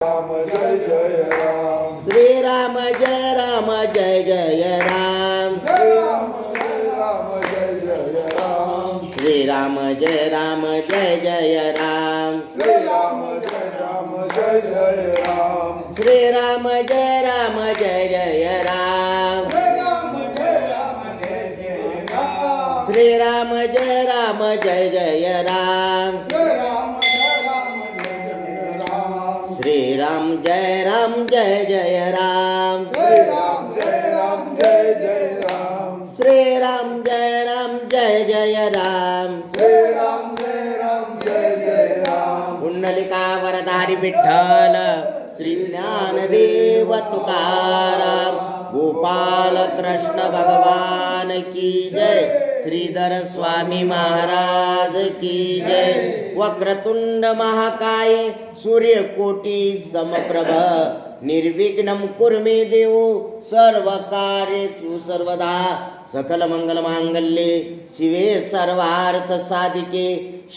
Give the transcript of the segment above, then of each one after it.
राम जय जय राम श्री राम जय जय राम राम जय जय राम श्री राम जय जय राम श्री राम जय जय राम श्री राम जय जय राम श्री राम जय जय राम श्री राम जय जय राम श्री राम जय जय राम श्री राम जय जय राम श्री राम जय जय राम पुंडलिका वरधारी विठ्ठल श्री ज्ञानदेव तुकाराम गोपाल कृष्ण भगवान की जय श्रीधर स्वामी महाराज की जय वक्रतुंड महाकाय सूर्यकोटी समप्रभ निर्विघ्नं कुरु मे देव सर्व कार्येषु सर्वदा सकल मंगल मांगल्ये शिवे सर्वार्थ साधिके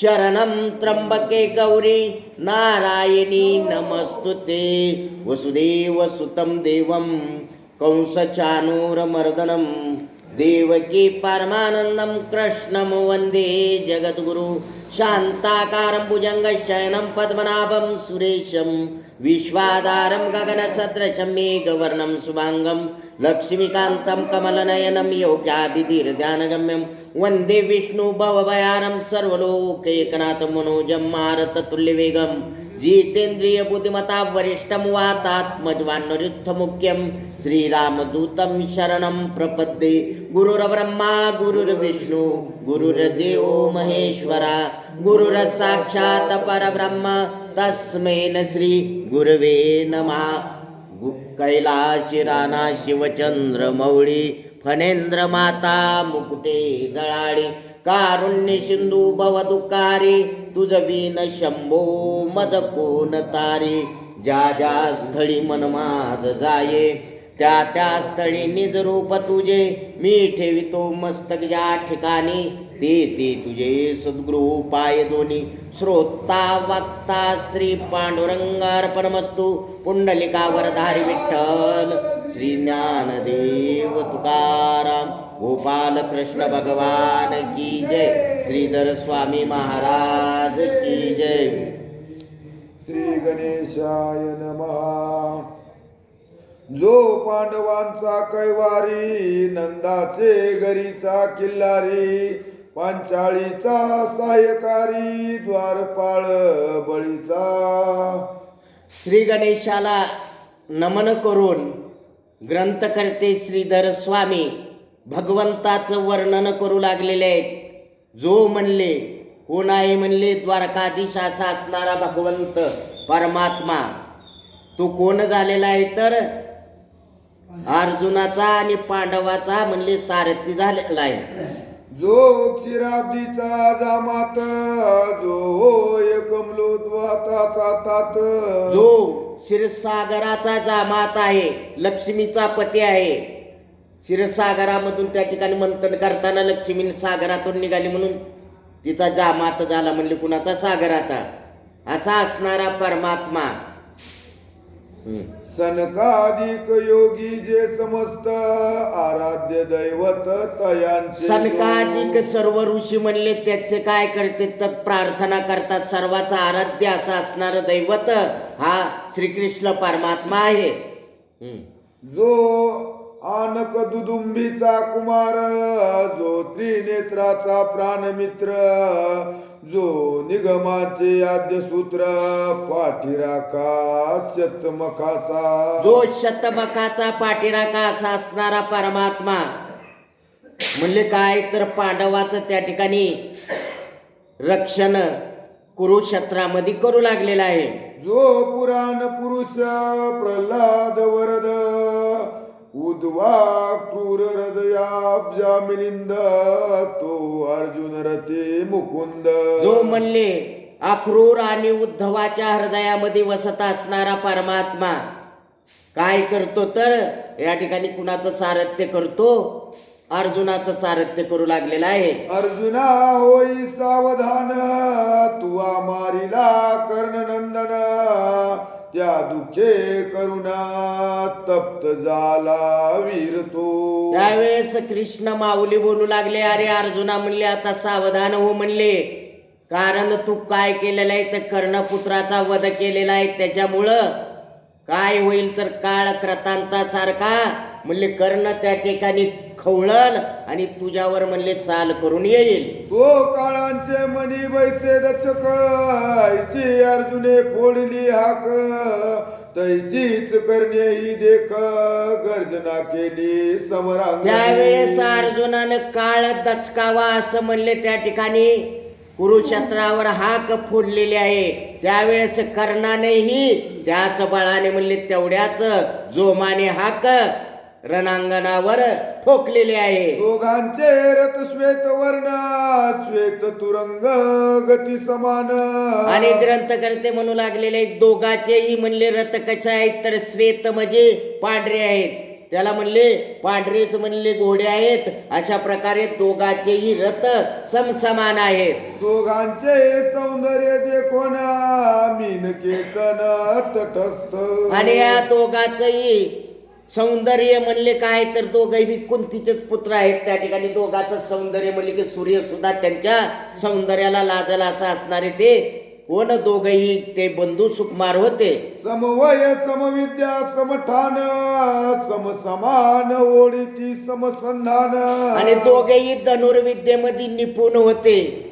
शरणं त्र्यंबके गौरी नारायणी नमस्तुते वसुदेव सुतं देवं कंसचाणूरमर्दनं देवकी परमानंदं कृष्णं वंदे जगद्गुरु शांताकारं भुजंगशयनं पद्मनाभं सुरेशं विश्वाधारं गगनसदृशं मेघवर्णं शुभांगं लक्ष्मीकान्तं कमलनयनं योग्याभिधीर्ध्यानगम्यं वंदे विष्णु भवभयारं सर्वलोकैकनाथं मनोजं मारुततुल्यवेगं जितेन्द्रिय बुद्धिमता वरिष्ठं वातात्मजवान्नरुत्थमुख्यं श्रीरामदूतं शरणं प्रपद्ये गुरुर्ब्रह्मा गुरुर्विष्णु गुरुर्देवो महेश्वरा गुरुर्साक्षात् परब्रह्म तस्मै श्री गुरवे नमः कैलाशी राणा शिवचंद्र मौळी फणेंद्र माता मुकुटे जळाळी कारुण्य सिंधू भवदुःखारी तुझ बिन शंभो मज कोण तारी ज्या ज्या स्थळी मन माझ जाये त्या त्या स्थळी निज रूप तुझे मी ठेवितो मस्तक ज्या ठिकाणी ते ते तुझे सद्गुरु पाय दोन्ही श्रोता वक्ता श्री पांडुरंगार्पणमस्तु पुंडलिका वरधारी विठ्ठल श्री ज्ञानदेव तुकाराम गोपाल कृष्ण भगवान की जय श्रीधर स्वामी महाराज की जय श्री गणेशाय नमः जो पांडवांचा कैवारी नंदाचे घरीचा किल्लारी पांचाळीचा सहाय्यकारी द्वारपाळ बळीचा श्री गणेशाला नमन करून ग्रंथकर्ते श्रीधर स्वामी भगवंताचं वर्णन करू लागलेले आहेत. जो म्हणले कोण आहे म्हणले द्वारकाधीश असा असणारा भगवंत परमात्मा तो कोण झालेला आहे तर अर्जुनाचा आणि पांडवाचा म्हणले सारथी झालेला आहे. जो क्षीराब्दीचा जामात जो एकमलोद्वाताचा तात जो क्षीरसागराचा जामात आहे लक्ष्मीचा पती आहे. क्षीरसागरामधून त्या ठिकाणी मंथन करताना लक्ष्मी सागरातून निघाली म्हणून तिचा जामात झाला म्हणले कुणाचा सागराचा असा असणारा परमात्मा. सनकाधिक योगी जे समस्त आराध्य दैवत तयांचे सनकाधिक सर्व ऋषी म्हणले त्याचे काय करते तर प्रार्थना करतात. सर्वाचा आराध्य असा असणारा दैवत हा श्रीकृष्ण परमात्मा आहे. जो आनक दुदुंबीचा कुमार जो त्रिनेत्राचा प्राणमित्र जो निगमाचे आद्यसूत्र पाठीराखा शतमखाचा जो शतमखाचा पाठीराखा असा असणारा परमात्मा म्हणले काय तर पांडवाचं त्या ठिकाणी रक्षण कुरुक्षेत्रामध्ये करू लागलेला आहे. जो पुराण पुरुष प्रल्हाद वरद उद्वा क्रूर हृदयाब्जा मिलिंद तो अर्जुन रथे मुकुंद जो म्हणले अक्रूर आणि उद्धवाच्या हृदयामध्ये वसत असणारा परमात्मा काय करतो तर या ठिकाणी कुणाचं सारथ्य करतो अर्जुनाचं सारथ्य करू लागलेला आहे. अर्जुना होई सावधान तुवा मारिला कर्णनंदन त्या दुखे करुणा तप्त झाला वीर तो. त्यावेळेस कृष्ण माऊली बोलू लागले, अरे अर्जुना म्हणले आता सावधान हो म्हणले, कारण तू काय केलेलं आहे तर कर्णपुत्राचा वध केलेला आहे, त्याच्यामुळं काय होईल तर काळ क्रतांतासारखा म्हणले कर्ण त्या ठिकाणी खवळल आणि तुझ्यावर म्हणले चाल करून येईल. तो काळांचे मनी बैसे रचक ऐशी अर्जुने फोडली हाक तैसीच करणे ही देख गर्जना केली समरांगणी. त्यावेळेस अर्जुनानं काळ दचकावा असं म्हणले त्या ठिकाणी कुरुक्षेत्रावर हाक फोडलेली आहे. त्यावेळेस कर्णानेही त्याच बळाने म्हणले तेवढ्याच जोमाने हाक रणांगणावर ठोकलेले आहे. दोघांचे रथ श्वेत वर्ण श्वेत तुरंग गती समान. आणि ग्रंथकर्ते म्हणू लागलेले दोघांचेही म्हणले रथ कसे आहेत तर श्वेत म्हणजे पांढरे आहेत, त्याला म्हणले पांढरेच म्हणले घोडे आहेत. अशा प्रकारे दोघांचेही रथ समसमान आहेत. दोघांचे सौंदर्य देखोन मीन केतन तटस्थ. आणि या दोघांचंही सौंदर्य म्हणले काय तर दोघंही कुंतीचेच पुत्र आहेत. त्या ठिकाणी दोघांचं सौंदर्य म्हणले की सूर्य सुद्धा त्यांच्या सौंदर्याला लाजला असं असणारे ते कोण दोघही ते बंधू सुकुमार होते. समवय समविद्या समठान समसमान ओढीची समसंधान. आणि दोघेही धनुर्विद्येमध्ये निपुण होते.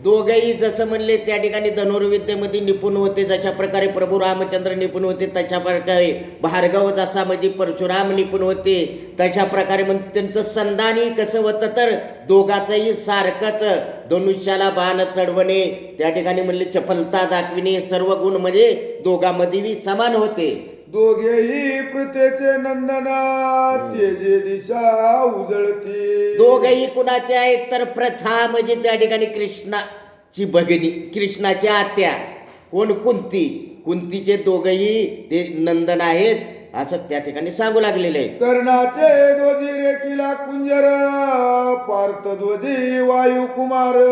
दोघेही जसं म्हणले त्या ठिकाणी धनुर्विद्येमध्ये निपुण होते. जशा प्रकारे प्रभू रामचंद्र निपुण होते तशा प्रकारे भार्गव जसा म्हणजे परशुराम निपुण होते तशा प्रकारे म्हणजे त्यांचं संधानही कसं होतं तर दोघांचंही सारखंच धनुष्याला बाण चढवणे त्या ठिकाणी म्हणले चपलता दाखविणे सर्व गुण म्हणजे दोघांमध्येही समान होते. दोघेही प्रथेचे नंदना तेजे दिशा उजळती. दोघेही कुणाचे आहेत तर प्रथा म्हणजे त्या ठिकाणी कृष्णाची भगिनी कृष्णाच्या आत्या कोण कुंती. कुंतीचे दोघेही ते नंदन आहेत असं त्या ठिकाणी सांगू लागलेले आहे. कर्णाचे ध्वजी रेखिला कुंजर पार्थ ध्वजी वायू कुमार.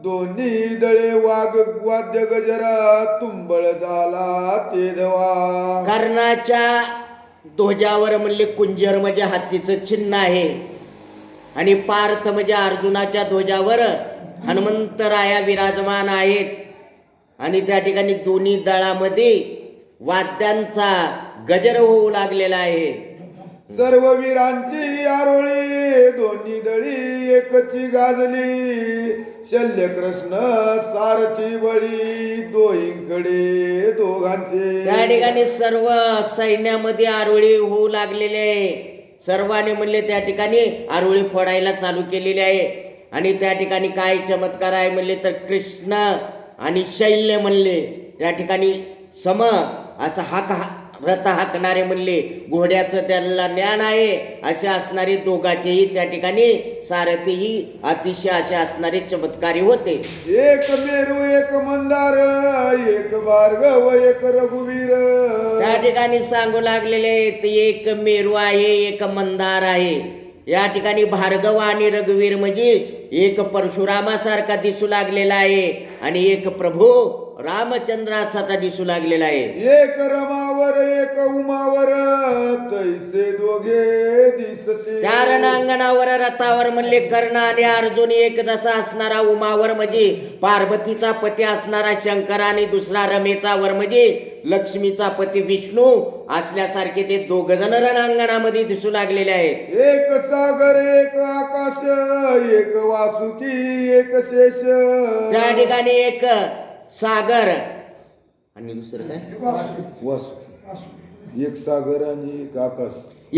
दोन्ही दळे वाघ वाद्य गजरा तुंबळ झाला ते धवा. कर्णाच्या ध्वजावर म्हणले कुंजर म्हणजे हत्तीचं चिन्ह आहे आणि पार्थ म्हणजे अर्जुनाच्या ध्वजावर हनुमंतराया विराजमान आहेत. आणि त्या ठिकाणी दोन्ही दळामध्ये वाद्यांचा गजर होऊ लागलेला आहे. सर्व वीरांची आरोळी दोन्ही दळी एकची गाजली. शल्य कृष्ण सारथी बळी दोहींकडे दोघांचे. त्या ठिकाणी सर्व सैन्यामध्ये आरोळी होऊ लागलेले आहे. सर्वांनी म्हणले त्या ठिकाणी आरोळी फोडायला चालू केलेली आहे. आणि त्या ठिकाणी काय चमत्कार आहे म्हणले तर कृष्ण आणि शैल्य म्हणले त्या ठिकाणी सम असं रथ हाकणारे म्हणले घोड्याचं त्याला ज्ञान आहे असे असणारे दोघांचेही त्या ठिकाणी सारथीही अतिशय असे असणारे चमत्कारी होते. एक मेरू एक मंदार एक भार्गव एक रघुवीर. त्या ठिकाणी सांगू लागलेले एक मेरू आहे एक मंदार आहे. या ठिकाणी भार्गव आणि रघुवीर म्हणजे एक परशुरामासारखा दिसू लागलेला आहे आणि एक प्रभू रामचंद्राचा दिसू लागलेला आहे. एक रमावर एक उमावर तैसे दोघे दिसते. त्या रणांगणावर रथावर म्हणले कर्ण आणि अर्जुन एक जसा असणारा उमावर म्हणजे पार्वतीचा पती असणारा शंकर आणि दुसरा रमेचा वर म्हणजे लक्ष्मीचा पती विष्णू असल्यासारखे ते दोघ जण रणांगणामध्ये दिसू लागलेले आहेत. एक सागर एक आकाश एक वासुकी एक शेष. त्या ठिकाणी एक सागर आणि दुसरं काय वासु. एक सागर आणि एक आकाश.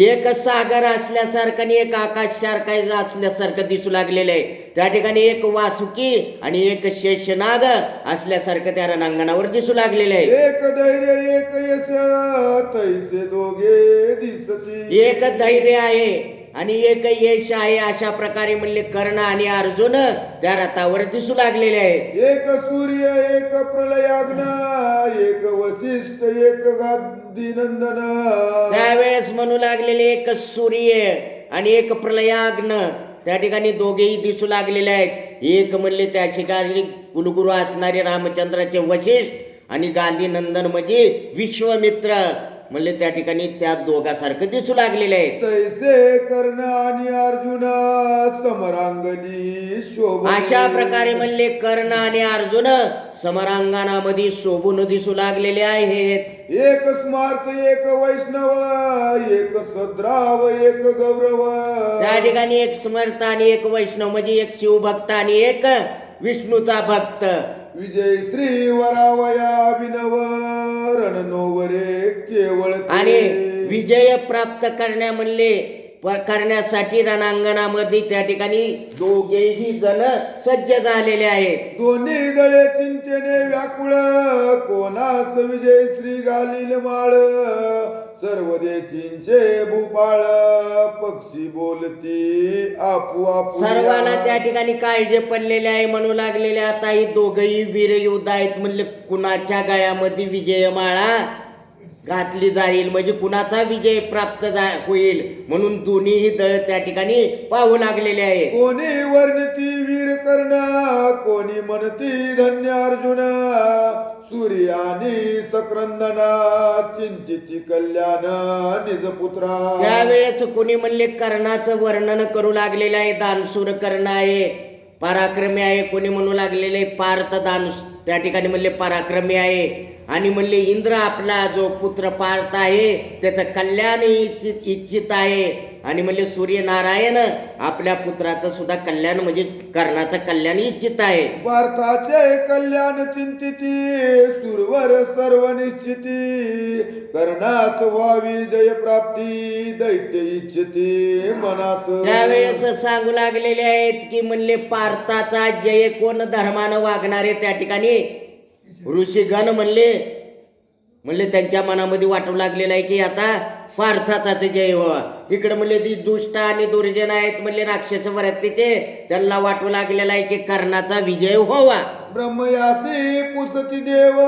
एक सागर असल्यासारखं आणि एक आकाश सारखा असल्यासारखं दिसू लागलेलं आहे. त्या ठिकाणी एक वासुकी आणि एक शेषनाग असल्यासारखं त्या रणांगणावर दिसू लागलेलं आहे. एक धैर्य एक यश तैसे दोघे दिसती. एक धैर्य आहे आणि एक यश आहे अशा प्रकारे म्हणले कर्ण आणि अर्जुन त्या रथावर दिसू लागलेले आहेत. एक सूर्य एक प्रलयाग्न एक वशिष्ठ एक गांधीनंदन. त्यावेळेस म्हणू लागलेले एक सूर्य आणि एक प्रलयाग्न त्या ठिकाणी दोघेही दिसू लागलेले आहेत. एक म्हणले त्या ठिकाणी कुलगुरू असणारे रामचंद्राचे वशिष्ठ आणि गांधी नंदन म्हणजे विश्वमित्र म्हणले त्या ठिकाणी त्या दोघांसारखं दिसू लागलेले आहेत. तैसे कर्ण आणि अर्जुन समरांगणी शोभले. अशा प्रकारे म्हणले कर्ण आणि अर्जुन समरांगणामध्ये शोभून दिसू लागलेले आहेत. एक स्मार्त एक वैष्णव एक सद्राव एक गौरव. त्या ठिकाणी एक समर्थ आणि एक वैष्णव म्हणजे एक शिवभक्त आणि एक विष्णूचा भक्त. विजय श्री वरावया अभिनव रणनोवरे केवळ ते. आणि विजय प्राप्त करण्यासाठी रणांगणामध्ये त्या ठिकाणी दोघेही जण सज्ज झालेले आहेत. दोन्ही दळे चिंतेने व्याकुळ कोणास विजय श्री घालील माळ. सर्व देशींचे भूपाळ पक्षी बोलती आपू आपू. सर्वांना त्या ठिकाणी काळजे पडलेले आहे, म्हणू लागलेले आता ही दोघही वीर योद्धा आहेत. म्हणले कुणाच्या गळ्यामध्ये विजयमाळा घातली जाईल म्हणजे कुणाचा विजय प्राप्त होईल म्हणून दोन्हीही दळ त्या ठिकाणी पाहू लागलेले आहेत. कोणी वर्णती वीर कर्ण कोणी म्हणती धन्य अर्जुन. सूर्यानी सक्रंदना चिंतिती कल्याण निज पुत्रा. त्यावेळेस कोणी म्हणले कर्णाचं वर्णन करू लागलेलं आहे. दानशूर कर्ण आहे, पराक्रमी आहे. कोणी म्हणू लागलेले पार्थ दान त्या ठिकाणी म्हणले पराक्रमी आहे. आणि म्हणले इंद्र आपला जो पुत्र पार्थ आहे त्याचं कल्याण इच्छित आहे. आणि म्हणले सूर्यनारायण आपल्या पुत्राचं सुद्धा कल्याण म्हणजे कर्णाचं कल्याण इच्छित आहे. पार्थाचे कल्याण चिंतिती सुरवर सर्व निश्चिती. कर्णास व्हावी जय प्राप्ती दैत्य इच्छिती मनात. त्यावेळेस सांगू लागलेले आहेत की म्हणले पार्थाचा जय कोण धर्मानं वागणारे त्या ठिकाणी ऋषीगण म्हणले त्यांच्या मनामध्ये वाटू लागलेलं आहे की आता पार्थाचाच जय व्हावा. इकडे म्हणले ती दुष्ट आणि दुर्जन आहेत म्हणले राक्षस वरतीचे त्यांना वाटू लागलेला आहे की कर्णाचा विजय व्हावा. ब्रह्मयासी पुसती देव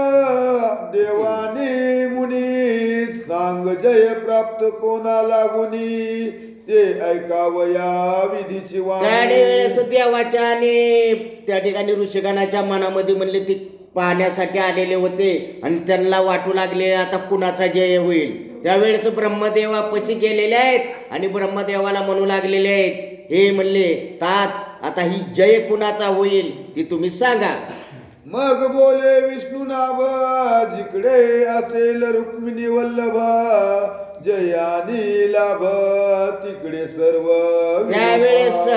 देवानी मुनी सांग जय प्राप्त कोणा लागुनी. ते ऐकावया विधीची वाणी. त्यावेळेस देवाच्या आणि त्या ठिकाणी ऋषीगणाच्या मनामध्ये म्हणले ती पाहण्यासाठी आलेले होते आणि त्यांना वाटू लागले आता कुणाचा जय होईल. त्यावेळेस ब्रह्मदेवापाशी गेलेले आहेत आणि ब्रह्मदेवाला म्हणू लागलेले आहेत हे म्हणले तात आता ही जय कुणाचा होईल ती तुम्ही सांगा. मग बोले विष्णू नाभ जिकडे असेल रुक्मिणी वल्लभ. जयानी लाभ तिकडे सर्व. त्यावेळेस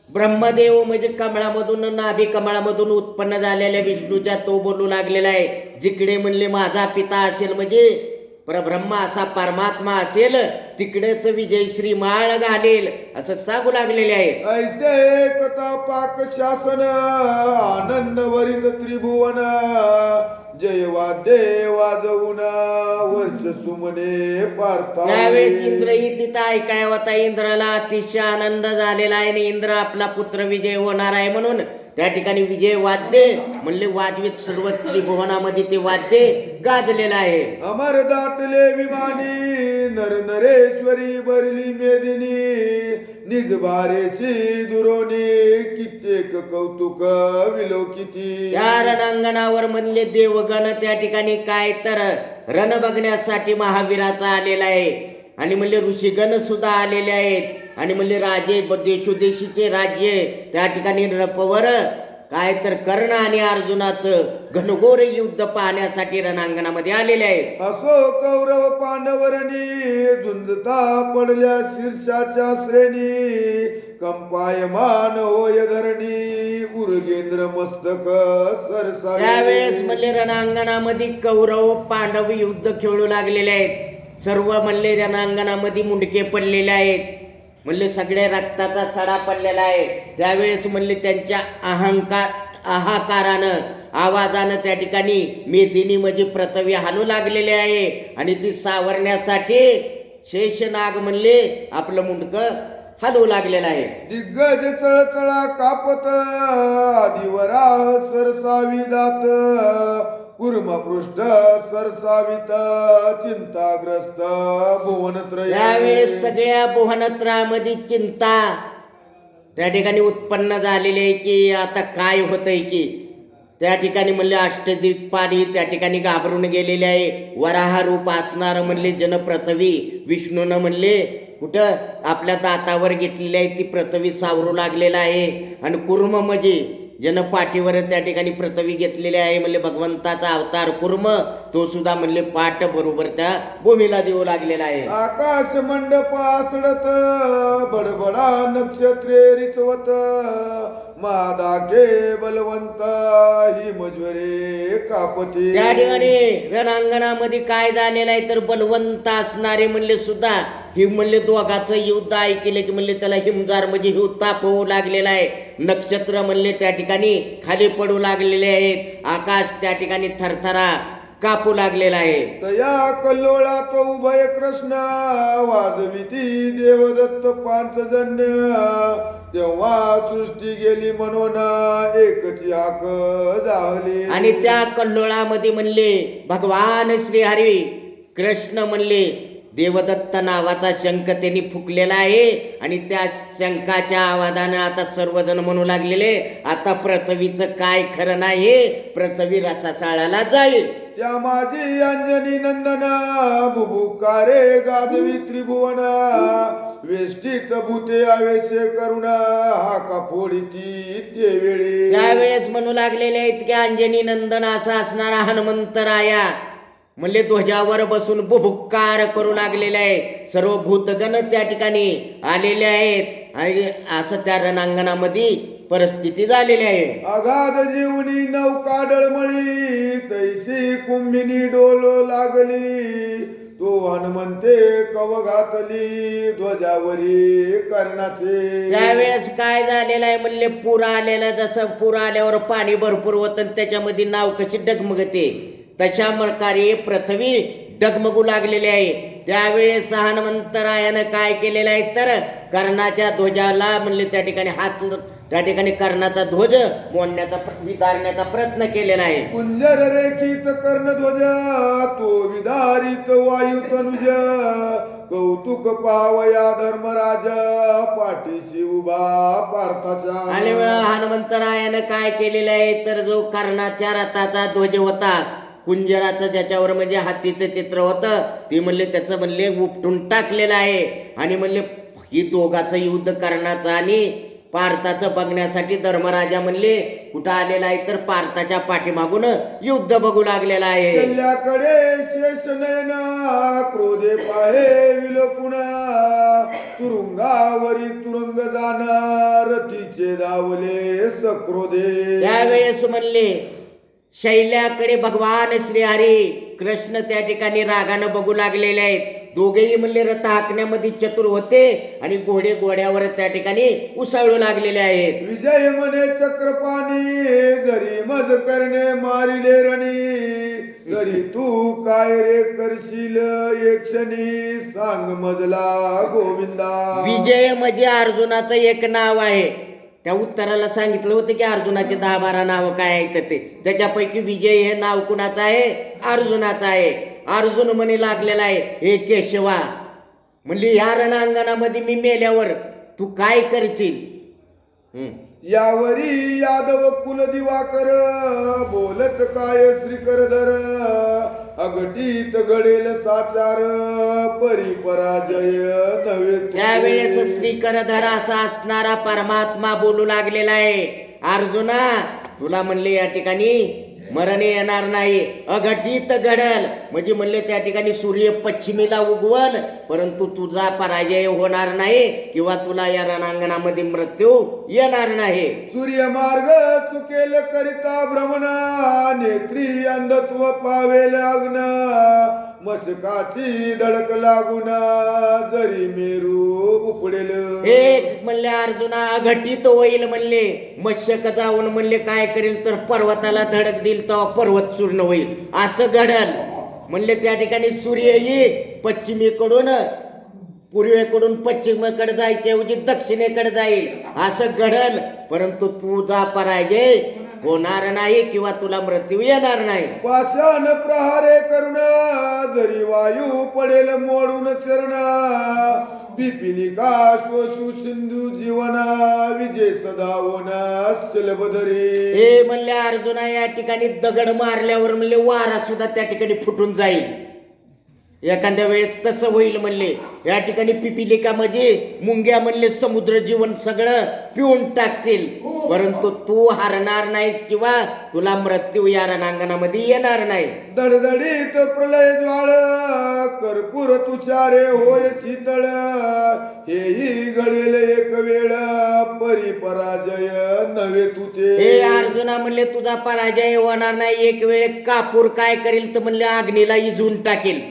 ब्रह्मदेव म्हणजे कमळामधून नाभी कमळामधून उत्पन्न झालेल्या विष्णूच्या तो बोलू लागलेला आहे जिकडे म्हणले माझा पिता असेल म्हणजे परब्रह्म असा परमात्मा असेल तिकडेच विजयश्री माळ घालेल असं सांगू लागलेले आहे. ऐसे कथा पाक शासन आनंद वरित त्रिभुवन. जय वाद्य वाजवून वर्ष सुमने पार्था. त्यावेळेस इंद्रही तिथं ऐकाय होता. इंद्राला अतिशय आनंद झालेला आहे आणि इंद्र आपला पुत्र विजय होणार आहे म्हणून त्या ठिकाणी विजय वाद्य म्हणले वाजवीत सर्व त्रिभुवनामध्ये ते वाद्य गाजलेलं आहे. अमर दाटले विमानी नर नरेश्वरी बरली मेदिनी. निज बारेशी दुरोनी कित्येक कौतुक विलोकिती. या रणांगणावर म्हणले देवगण त्या ठिकाणी काय तर रण बघण्यासाठी महावीराचा आलेला आहे आणि म्हणले ऋषीगण सुद्धा आलेले आहेत आणि म्हणले राजे देशोदेशीचे राज्य त्या ठिकाणी नपवर काय तर कर्ण आणि अर्जुनाचं घनघोर युद्ध पाहण्यासाठी रणांगणामध्ये आलेले आहेत. असो कौरव पांडवरणी झुंजता पडल्या शीर्षाच्या श्रेणी. कंपायमान होय धरणी उर्गेंद्र मस्तक सरसा. त्यावेळेस म्हणले रणांगणामध्ये कौरव पांडव युद्ध खेळू लागलेले आहेत. सर्व म्हणले रणांगणामध्ये मुंडके पडलेले आहेत. म्हणले सगळे रक्ताचा सडा पडलेला आहे. त्यावेळेस म्हणले त्यांच्या आहाकारानं आवाजानं त्या ठिकाणी मेदिनी म्हणजे पृथ्वी हालू लागलेले आहे आणि ती सावरण्यासाठी शेषनाग म्हणले आपलं मुंडकं हलवू लागलेलं आहे. दिग्गज चळचळा कापत आदिवराह सरसावी दात. कुर्मपृष्ठ सरसावित चिंताग्रस्त भुवनत्रय. त्यावेळेस सगळ्या भुवनत्रयामध्ये चिंता त्या ठिकाणी उत्पन्न झालेली आहे की आता काय होतंय की त्या ठिकाणी म्हणले अष्टदिक्पाली त्या ठिकाणी घाबरून गेलेले आहे. वराह रूप असणार म्हणले जनप्रथवी विष्णूनं म्हणले कुठं आपल्या दातावर घेतलेली आहे ती पृथ्वी सावरू लागलेला आहे. आणि कुर्म म्हणजे जन पाठीवर त्या ठिकाणी पृथ्वी घेतलेली आहे म्हणले भगवंताचा अवतार कुर्म तो सुद्धा म्हणले पाठ बरोबर त्या भूमीला देऊ लागलेला आहे. आकाश मंडप आसडत बडबडा नक्षत्रे रिचवत महादाके बलवंत ही मजवरे कापते. त्या ठिकाणी रणांगणामध्ये काय झालेलं आहे तर बलवंत असणारे म्हणले सुद्धा ही म्हणले दोघाचं युद्ध ऐकले की म्हणले त्याला हिमजार म्हणजे ताप होऊ लागलेला आहे. नक्षत्र म्हणले त्या ठिकाणी खाली पडू लागलेले आहेत. आकाश त्या ठिकाणी थरथरा कापू लागलेला आहे. तया कल्लोळात उभय कृष्ण वाजविती देवदत्त पांचजन्य तेव्हा सृष्टी गेली म्हणून एकची हाक झाली. आणि त्या कल्लोळामध्ये म्हणले भगवान श्रीहरी कृष्ण म्हणले देवदत्त नावाचा शंख त्यांनी फुकलेला आहे. आणि त्या शंखाच्या आवाजानं आता सर्वजण म्हणू लागलेले आता पृथ्वीचं काय खरं नाही, पृथ्वी रसासाळाला जाईल. त्या माझी अंजनी नंदना बुबुकारे गाजवी त्रिभुवना वेष्टीत भूते आवेशे करुणा हाका फोडीती ते वेळी. त्यावेळेस म्हणू लागलेले आहेत की अंजनी नंदन असा असणारा हनुमंतराया म्हणले ध्वजावर बसून बुभुक्कार करू लागलेले आहे. सर्व भूतगण त्या ठिकाणी आलेले आहेत आणि असं त्या रणांगणामध्ये परिस्थिती झालेली आहे. अगाध जीवनी नौका डळमळी तैसी कुंभिनी डोल लागली तो हनुमंते कव घातली ध्वजावरी कर्णाचे. त्यावेळेस काय झालेलं आहे म्हणले पूर आलेला जसं पूर आल्यावर पाणी भरपूर होतं आणि त्याच्यामध्ये नाव कशी डगमगते तशा प्रकारे पृथ्वी डगमगू लागलेली आहे. त्यावेळेस हनुमंतरायानं काय केलेलं आहे तर कर्णाच्या ध्वजाला म्हणले त्या ठिकाणी हात त्या ठिकाणी कर्णाचा ध्वज मोडण्याचा विदारण्याचा प्रयत्न केलेला आहे. कुंजर रेखित कर्णध्वज तो विदारित वायू तनुज कौतुक पावया धर्मराज पाठीशी उभा पार्थाचा. आणि हनुमंतरायानं काय केलेलं आहे तर जो कर्णाच्या रथाचा ध्वज होता कुंजराचं ज्याच्यावर म्हणजे हातीचं चित्र होतं ते म्हणले त्याचं म्हणले उपटून टाकलेलं आहे. आणि म्हणले ही दोघाचं युद्ध कर्णाचं आणि पार्थाचं बघण्यासाठी धर्मराजा म्हणले कुठं आलेला आहे तर पार्थाच्या पाठीमागून युद्ध बघू लागलेला आहे. कल्याकडे शेष नयना क्रोधे पाहे विलोकुणा तुरुंगावरी तुरुंग जाणार रथीचे धावले सक्रोधे. त्यावेळेस म्हणले शैल्याकडे भगवान श्रीहरी कृष्ण त्या ठिकाणी रागानं बघू लागलेले आहेत. दोघेही म्हणले रथ हाकण्यामध्ये चतुर होते आणि घोडे घोड्यावर त्या ठिकाणी उसळू लागलेले आहेत. विजय म्हणे चक्रपाणी जरी मज करणे मारिले रणी तरी तू काय रे करशील एक क्षणी सांग मजला गोविंदा. विजय म्हणजे अर्जुनाचं एक नाव आहे. त्या उत्तराला सांगितलं होतं की अर्जुनाचे 10-12 नाव काय आहेत ते त्याच्यापैकी विजय हे नाव कुणाचं आहे अर्जुनाचं आहे. अर्जुन म्हणे लागलेला आहे हे केशवा म्हणले या रणांगणामध्ये मी मेल्यावर तू काय करशील. यावरी यादव कुल दिवाकर बोलत काय श्रीकरधर अगटीत घडेल साचार परी पराजय नव्हे. त्यावेळेस श्रीकरधर असा असणारा परमात्मा बोलू लागलेला आहे अर्जुना तुला म्हणले या ठिकाणी मरण येणार नाही. अघटित घडल म्हणजे म्हणले त्या ठिकाणी सूर्य पश्चिमेला उगवल परंतु तुझा पराजय होणार नाही किंवा तुला या रणांगणामध्ये मृत्यू येणार नाही. सूर्य मार्ग चुकेल करिता भ्रमणा नेत्री अंधत्व पावेल अग्न मशकाची धडक लागून जरी मेरू उपडेल. एक म्हणले अर्जुना अघटित होईल म्हणले मशक जाऊन म्हणले काय करेल तर पर्वताला धडक देईल तेव्हा पर्वत चूर्ण होईल असं घडल. म्हणले त्या ठिकाणी सूर्य येईल पश्चिमेकडून पूर्वेकडून पश्चिमेकडे जायचे ऐवजी दक्षिणेकडे जाईल असं घडल परंतु तुझा पराजय होणार नाही किंवा तुला मृत्यू येणार नाही. पाषाण प्रहारे करुण जरी वायू पडेल मोडून चरण पिपिलिका श्वसु सिंधू जीवना विजय सदावना चलबदरी. हे म्हणले अर्जुना, या ठिकाणी दगड मारल्यावर म्हणले वारा सुद्धा त्या ठिकाणी फुटून जाईल. एखाद्या वेळेस तसं होईल म्हणले. या ठिकाणी पिपिलिका म्हणजे मुंग्या म्हणले समुद्र जीवन सगळं पिऊन टाकतील, परंतु तू हारणार नाहीस किंवा तुला मृत्यू या रणांगणामध्ये येणार नाही. दडदडीत प्रलय ज्वाळ कर्पूर तुषारे होय शीतळ. हेही घडेल एक वेळ परी पराजय नव्हे तुझे. हे अर्जुना म्हणले तुझा पराजय होणार नाही. एक वेळ कापूर काय करेल तर म्हणले अग्नीला इजून टाकेल.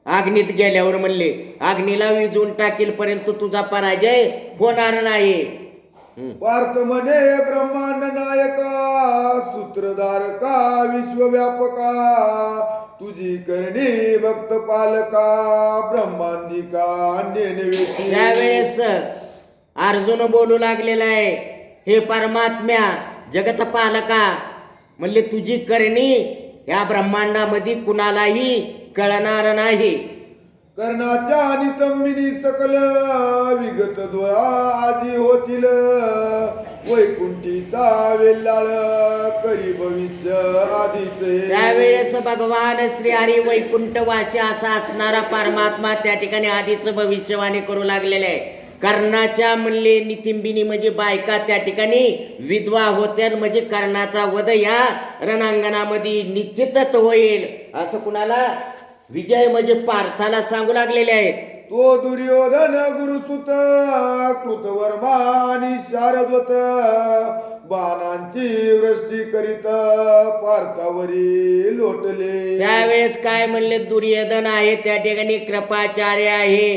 अग्नीत गेल्यावर म्हणले अग्नीला विजून टाकेल, परंतु तुझा पराजय होणार नाही. पार्थ म्हणे ब्रह्मांड नायका सूत्रधारका विश्वव्यापका. तुझी करणी भक्त पालका ब्रह्मांदिका नेनवेती. त्यावेळेस अर्जुन बोलू लागलेला आहे, हे परमात्म्या जगत पालका, म्हणले तुझी करणी या ब्रह्मांडामध्ये कुणालाही कळणार नाही. कर्णाच्या नितंबिनी सकल विगत आजी होतील. वैकुंठीचा वेल्लाळ करी भविष्य आधीचे. त्यावेळेस भगवान श्री हरी वैकुंठवासी असा असणारा परमात्मा त्या ठिकाणी आधीच भविष्यवाणी करू लागलेले आहे. कर्णाच्या म्हणले नितिंबिनी म्हणजे बायका त्या ठिकाणी विधवा होत्या, म्हणजे कर्णाचा वध या रणांगणामध्ये निश्चितच होईल असं कुणाला विजय म्हणजे पार्थाला सांगू लागलेले आहेत. तो दुर्योधन गुरुसुत कृतवर्मा आणि शारदवत बाणांची वृष्टी करीत पार्थावरी लोटले. त्यावेळेस काय म्हणले, दुर्योधन आहे त्या ठिकाणी कृपाचार्य आहे,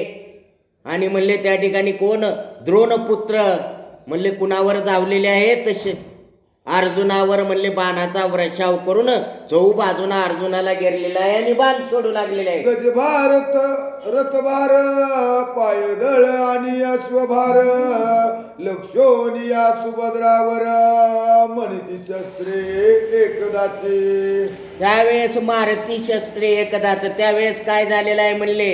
आणि म्हणले त्या ठिकाणी कोण द्रोणपुत्र म्हणले कुणावर धावलेले आहेत तसे अर्जुनावर म्हणले बाणाचा वर्षाव करून चहू बाजूना अर्जुनाला घेरलेला आहे आणि बाण सोडू लागलेले आहे. गजभारत रथभार पायदळ आणि अश्वभार लक्षोनिया सुभद्रावर म्हणती शस्त्रे एकदाचे. त्यावेळेस मारती शस्त्रे एकदाच. त्यावेळेस काय झालेलं आहे म्हणले,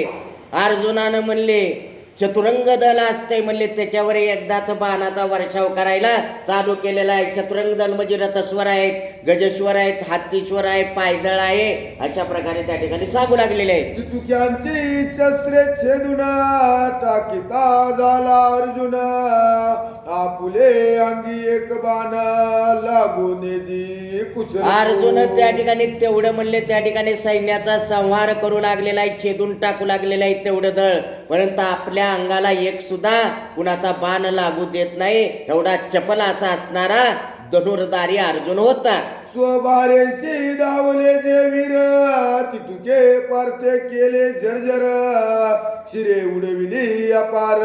अर्जुनानं म्हणले चतुरंग दल असते म्हणले त्याच्यावर एकदाच बाणाचा वर्षाव करायला चालू केलेला आहे. चतुरंग दल म्हणजे रथस्वर आहेत, गजेश्वर आहेत, हत्तीश्वर आहे, पायदळ आहे, अशा प्रकारे त्या ठिकाणी सांगू लागलेले आहेत. तुक्यांची शस्त्रे छेदुना टाकिता झाला अर्जुन. आपुले अंगी एक बाण लागून दी कुशल. अर्जुन त्या ठिकाणी तेवढं म्हणले त्या ठिकाणी सैन्याचा संहार करू लागलेला आहे, छेदून टाकू लागलेला आहे तेवढं दळ, परंतु आपल्या अंगाला एक सुद्धा कुणाचा बाण लागू देत नाही एवढा चपल असा असणारा धनुर्धारी अर्जुन होता. स्वभारेची धावले जे वीर तितुके पार्थे केले जर्जर. शिरे उडविली अपार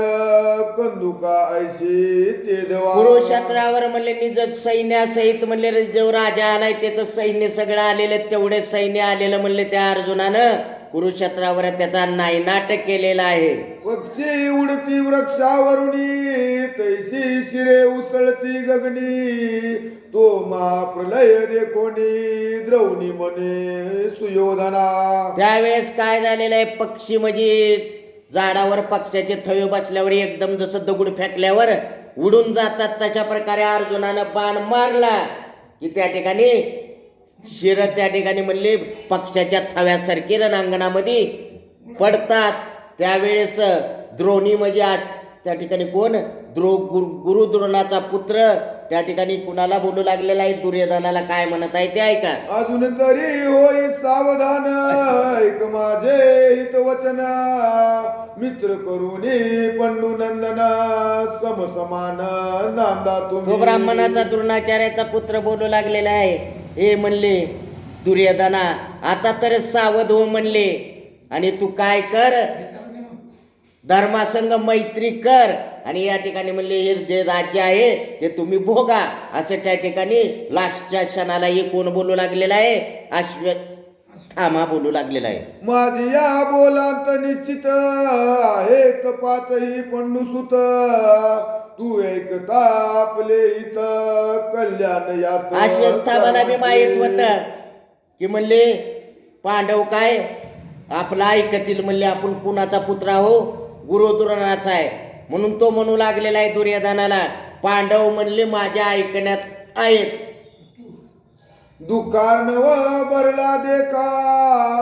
कंदुका ऐशी तेजवा. कुरुक्षेत्रावर म्हणले निज सैन्यासहित म्हणले जो राजा आलाय त्याचं सैन्य सगळं आलेलं, तेवढे सैन्य आलेलं म्हणले त्या अर्जुनानं कुरुक्षेत्रावर त्याचा नायनाट केलेला आहे. पक्षी उडती वृक्षावरुनी तैसी शिरे उसळती गगनी. तो महाप्रलय देखोनी द्रौणी म्हणे सुयोधना. त्यावेळेस काय झालेलं आहे, पक्षी म्हणजे झाडावर पक्ष्याचे थवे बसल्यावर एकदम जसं दगड फेकल्यावर उडून जातात तशा प्रकारे अर्जुनानं बाण मारला की त्या ठिकाणी शिर त्या ठिकाणी म्हणले पक्षाच्या थव्यासारखी रणांगणामध्ये पडतात. त्यावेळेस द्रोणी म्हणजे त्या ठिकाणी कोण गुरु द्रोणाचा पुत्र त्या ठिकाणी कुणाला बोलू लागलेला आहे, दुर्योधनाला काय म्हणत आहे ते ऐका. अजून तरी होई सावधान ऐक माझे हित वचन. मित्र करुणी पंडू नंदना समसमान नांदा तुम्ही. तो ब्राह्मणाचा द्रोणाचार्याचा पुत्र बोलू लागलेला आहे. हे म्हणले दुर्योधना आता तर सावध हो म्हणले, आणि तू काय कर धर्मासंग मैत्री कर, आणि या ठिकाणी म्हणले हे जे राज्य आहे ते तुम्ही भोगा असं त्या ठिकाणी लास्टच्या क्षणाला हे कोण बोलू लागलेला आहे, अश्वत्थामा बोलू लागलेला आहे. माझी या बोलांत निश्चित आहे तपातही पंडूसुत. तू ऐकता आपले हित कल्याण यात. अश्वत्थामाला बी माहित होत की म्हणले पांडव काय आपला ऐकतील म्हणले आपण कुणाचा पुत्र आहो, गुरु द्रोणाचा आहे. म्हणून तो म्हणू लागलेला आहे दुर्योधनाला, पांडव म्हणले माझ्या ऐकण्यात आहेत. दुःखार्णव बरला देखा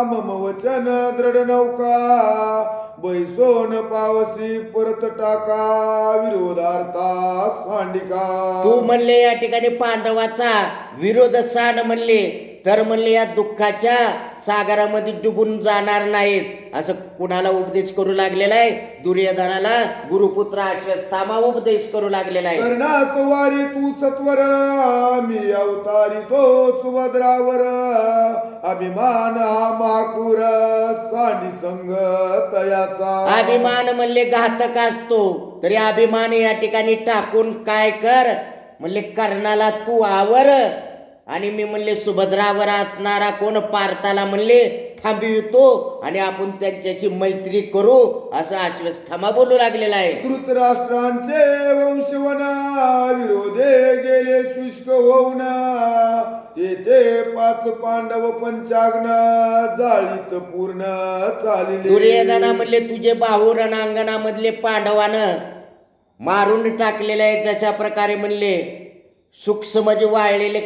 मम वचन दृढ नौका बैसोन पावसी परत टाका विरोधार्था सांडिका. तू म्हणले या ठिकाणी पांडवाचा विरोध सांड म्हणले तर म्हणले या दुःखाच्या सागरामध्ये डुबून जाणार नाहीस, असं कुणाला उपदेश करू लागलेला आहे? दुर्योधनाला गुरुपुत्र अश्वत्थामा उपदेश करू लागलेला आहे. कर्णाच वारी तू सत्वर मी अवतारी तो सुभद्रावर अभिमान हा महाकूर सानी संग तयाचा. अभिमान म्हणले घातक असतो, तरी अभिमान या ठिकाणी टाकून काय कर म्हणले कर्णाला तू आवर आणि मी म्हणले सुभद्रावर असणारा कोण पार्थाला म्हणले थांबवितो आणि आपण त्यांच्याशी मैत्री करू, असं अश्वत्थामा बोलू लागलेला आहे. धृतराष्ट्रांचे वंशवना विरोधे गेले शुष्क होऊन तेथे 5 पांडव पंचाग्न जाळीत पूर्ण चालिले. दुर्योधना म्हणले तुझे बाहू रणांगणामधले पांडवानं मारून टाकलेले आहे, जशा प्रकारे म्हणले सूक्ष्म म्हणजे वाळलेले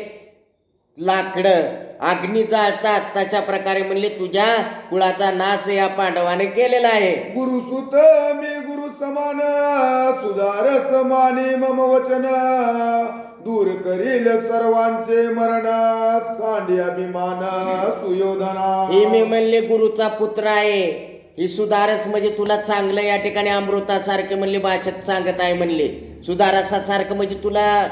लाकडं अग्नी जाळतात तशा प्रकारे म्हणले तुझ्या कुळाचा नाश या पांडवाने केलेला आहे. गुरुसुत मी गुरु समान सुधार समानी मम वचन दूर करील सर्वांचे मरण सांडी अभिमान सुयोधना. ही मी म्हणले गुरुचा पुत्र आहे, ही सुधारस म्हणजे तुला चांगलं या ठिकाणी अमृतासारखे म्हणले भाषेत सांगत आहे. म्हणले सुधारसासारखं म्हणजे तुला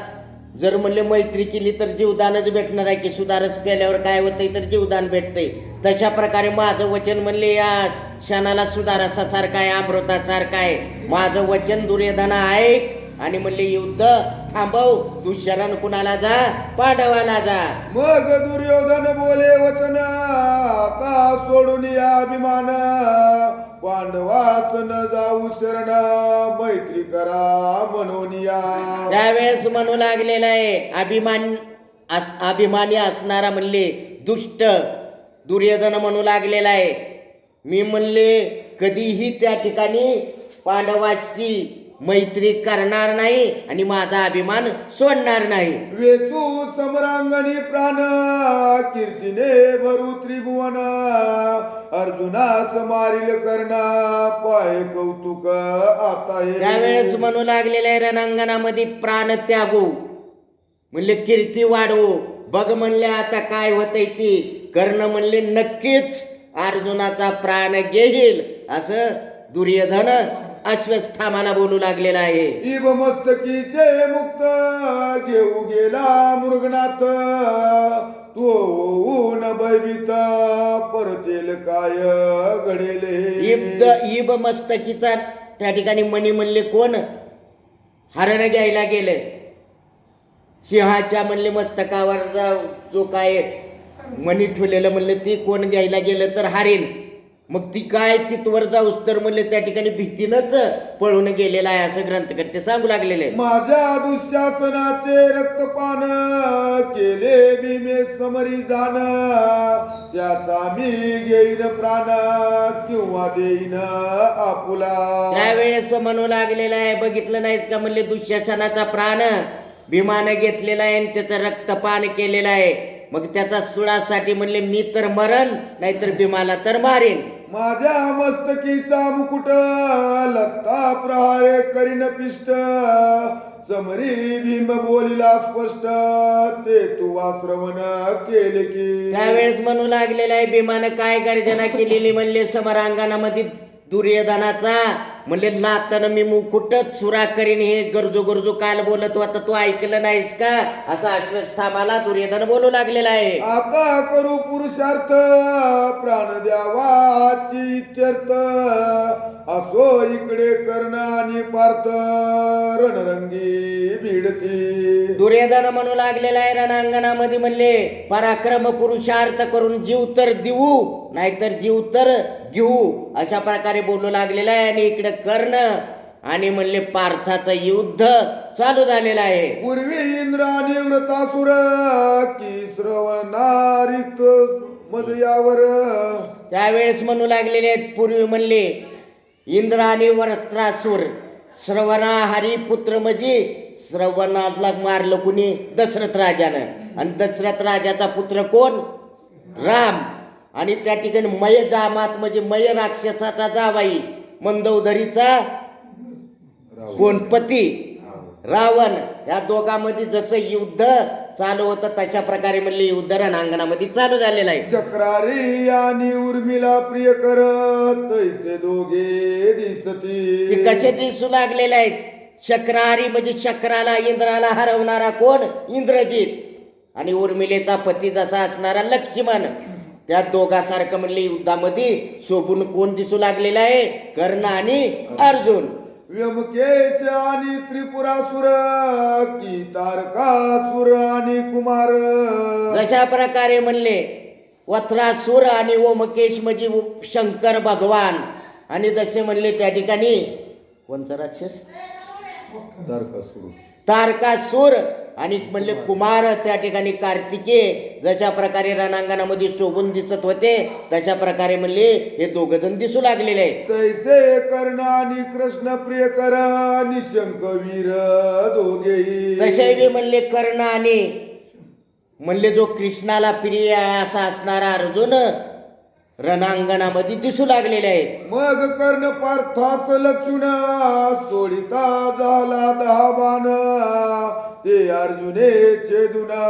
जर म्हणले मैत्री केली तर जीवदानच भेटणार आहे की सुधारस पेल्यावर काय होतंय तर जीवदान भेटतंय. तशा प्रकारे माझं वचन म्हणले या क्षणाला सुधारसासारखं आहे, अमृतासारखं आहे. माझं वचन दुर्योधना ऐक आणि म्हणले युद्ध थांबव, तू शरण कुणाला जा? पांडवाला जा. मग दुर्योधन बोले वचन आता सोडून या अभिमान पांडवाच न जाऊ शरण मैत्री करा म्हणून या. त्यावेळेस म्हणू लागलेला आहे अभिमानी असणारा म्हणले दुष्ट दुर्योधन म्हणू लागलेला आहे, मी म्हणले कधीही त्या ठिकाणी पांडवाशी मैत्री करणार नाही आणि माझा अभिमान सोडणार नाही. वेचू समरांगणी प्राण कीर्तीने भरू त्रिभुवन अर्जुनाच मारील कर्णा पाय कौतुक आता ये. त्यावेळेस म्हणू लागलेलं आहे रणांगणामध्ये प्राण त्यागू म्हणले कीर्ती वाढवू. बघ म्हणले आता काय होतंय ती. कर्ण म्हणले नक्कीच अर्जुनाचा प्राण घेईल, असं दुर्योधन अश्वत्थामाला बोलू लागलेला आहे. इव मस्तकीचे मुक्त घेऊ गेला मृगनाथ तो होऊन भयभीत परतेल काय घडेल. इब मस्तकीचा त्या ठिकाणी मणी म्हणले कोण हरण घ्यायला गेले. सिंहाच्या म्हणले मस्तकावर जो काय मणी ठेवलेलं म्हणले ती कोण घ्यायला गेलं तर हारेन. मग ती काय तिथवर जाऊस तर म्हणले त्या ठिकाणी भीतीनंच पळून गेलेला आहे, असं ग्रंथकर्ते सांगू लागलेले. माझ्या दुःशासनाचे रक्तपान केले भीमे समरी जाण त्याचा मी घेईन प्राण किंवा देईन आपुला. त्यावेळेस म्हणू लागलेला आहे बघितलं नाहीस का म्हणले दुःशासनाचा प्राण भीमानं घेतलेला आहे आणि त्याचं रक्तपान केलेलं आहे. मग त्याचा सुळासाठी म्हणले मी तर मरण नाहीतर भीमाला तर मारेन. माझ्या मस्तकीचा मुकुट लत्ता प्रहारे करीन पिष्ट समरी भीम बोलिला स्पष्ट ते तू श्रवण केले की. त्यावेळेस म्हणू लागलेला आहे भीमानं काय गर्जना केलेली म्हणले समरांगणामध्ये दुर्योधनाचा म्हणले नातानं मी मुकुटच चुरा करीन. हे गरजू गरजू काल बोलत होता तू ऐकलं नाहीस का, असं अश्वत्थामाला दुर्योधन बोलू लागलेला आहे. आता करू पुरुषार्थ प्राण द्यावाची इत्यर्थ असो इकडे कर्ण आणि पार्थ रणरंगी भिडती. दुर्योधन म्हणू लागलेला आहे रणांगणामध्ये म्हणले पराक्रम पुरुषार्थ करून जीव तर देऊ नाहीतर जीव तर घेऊ, अशा प्रकारे बोलू लागलेला आहे. आणि इकडे कर्ण आणि म्हणले पार्थाचं युद्ध चालू झालेलं आहे. पूर्वी इंद्र आणि व्रतासुर की श्रवणारित मदयावर. त्यावेळेस म्हणू लागलेले आहेत पूर्वी म्हणले इंद्र आणि वरत्रासूर श्रवणाहारी पुत्र म्हणजे श्रवणाला मारलं कुणी दशरथ राजानं आणि दशरथ राजाचा पुत्र कोण राम आणि त्या ठिकाणी मय जामात म्हणजे मय राक्षसाचा जावाई मंदोदरीचा कोण पती रावण या दोघांमध्ये जसं युद्ध चालू होतं तशा प्रकारे म्हणले युद्ध रणांगणामध्ये चालू झालेलं आहे. चक्रारी आणि उर्मिला प्रिय करत तैसे दोघे ते दिसती. कसे दिसू लागलेले आहेत. शक्रारी म्हणजे शक्राला इंद्राला हरवणारा कोण इंद्रजित आणि उर्मिलेचा पती जसा असणारा लक्ष्मण त्या दोघांसारखं म्हणले युद्धामध्ये शोभून कोण दिसू लागलेला आहे कर्ण आणि अर्जुन. व्यमकेश आणि त्रिपुरासुर की तारकासुर आणि कुमार. जशा प्रकारे म्हणले वत्रासुर आणि ओमकेश म्हणजे शंकर भगवान आणि जसे म्हणले त्या ठिकाणी कोणचा राक्षस तारकासुर तारकासुर आणि म्हणले कुमार त्या ठिकाणी कार्तिकेय जशा प्रकारे रणांगणामध्ये शोभून दिसत होते तशा प्रकारे म्हणले हे दोघ जण दिसू लागलेले आहेत. तैसे कर्ण आणि कृष्ण प्रिय कर निशंक वीर दोघेही. तसे बी म्हणले कर्ण आणि म्हणले जो कृष्णाला प्रिय आहे असा असणारा अर्जुन रणांगणामध्ये दिसू लागलेले आहेत. मग कर्ण पार्थास लक्षुण सोडिता झाला 10 बाण ते अर्जुने छेदुना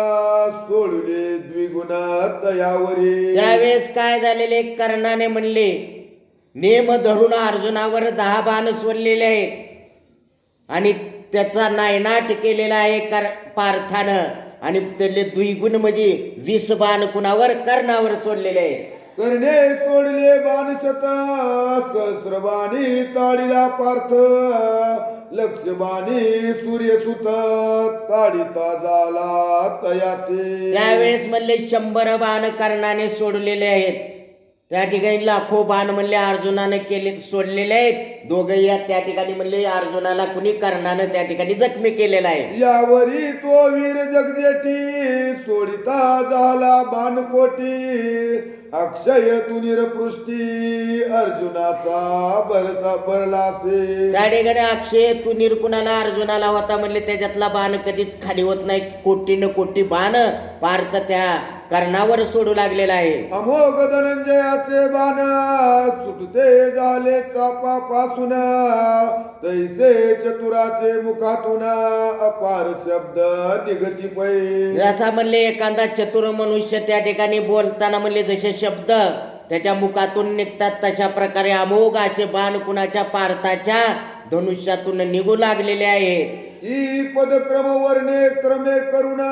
सोडले द्विगुण तयावरी. त्यावेळेस काय झालेले कर्णाने म्हणले नेम धरून अर्जुनावर 10 बाण सोडलेले आहेत आणि त्याचा नायनाट केलेला आहे पार्थानं आणि त्याले द्विगुण म्हणजे 20 बाण कुणावर कर्णावर सोडलेले आहेत. कर्णे सोडले बाणशत सहस्रबाणी ताडिला पार्थ लक्षबाणी सूर्यसुत ताडिता झाला तयाते. त्यावेळेस म्हणले 100 बाण कर्णाने सोडलेले आहेत. त्या ठिकाणी लाखो बाण म्हणले अर्जुनाने केले सोडलेले आहेत. दोघे या त्या ठिकाणी म्हणले अर्जुनाला कुणी कर्णानं त्या ठिकाणी जखमी केलेला आहे. यावरी तो वीर जगदेठी सोडिता झाला बाणकोटी अक्षय तुनिर पृष्टी अर्जुनाचा भरता भरलासे. त्या ठिकाणी अक्षय तू निर्कुणाला अर्जुनाला होता म्हणले त्याच्यातला बाण कधीच खाली होत नाही. कोटीनं कोटी बाण पार्थ त्या कर्णावर सोडू लागलेला आहे. अमोघ धनंजयाचे बाण सुटते झाले चापापासून तैसे चतुराचे मुखातून अपार शब्द निगती पै. जसा म्हणले एखादा चतुर मनुष्य त्या ठिकाणी बोलताना म्हणले जसे शब्द त्याच्या मुखातून निघतात तशा प्रकारे अमोघ असे बाण कुणाच्या पार्थाच्या धनुष्यातून निघू लागलेले आहेत. ही पदक्रम वर्णे क्रमे करुणा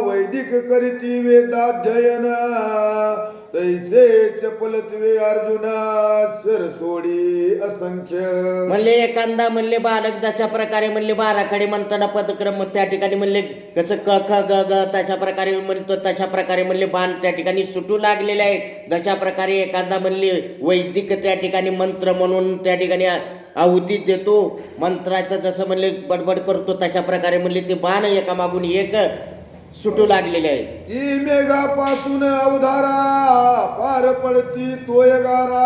वैदिक करीती वेदाध्ययन तैसे चपलत्वे अर्जुना सरसोडी असंख्य. म्हणले एखादा म्हणले बालक जशा प्रकारे म्हणले 12 खडे म्हणताना पदक्रम त्या ठिकाणी म्हणले कसं क ख ग ग तशा प्रकारे म्हणतो तशा प्रकारे म्हणले बाण त्या ठिकाणी सुटू लागलेले आहेत. जशा प्रकारे एखादा म्हणले वैदिक त्या ठिकाणी मंत्र म्हणून त्या ठिकाणी आहुती देतो मंत्राचं जसं म्हणले बडबड करतो तशा प्रकारे म्हणले ते बाण एकामागून एक सुटू लागलेले आहे. ही मेघापासून अवधारा पार पडती तोयगारा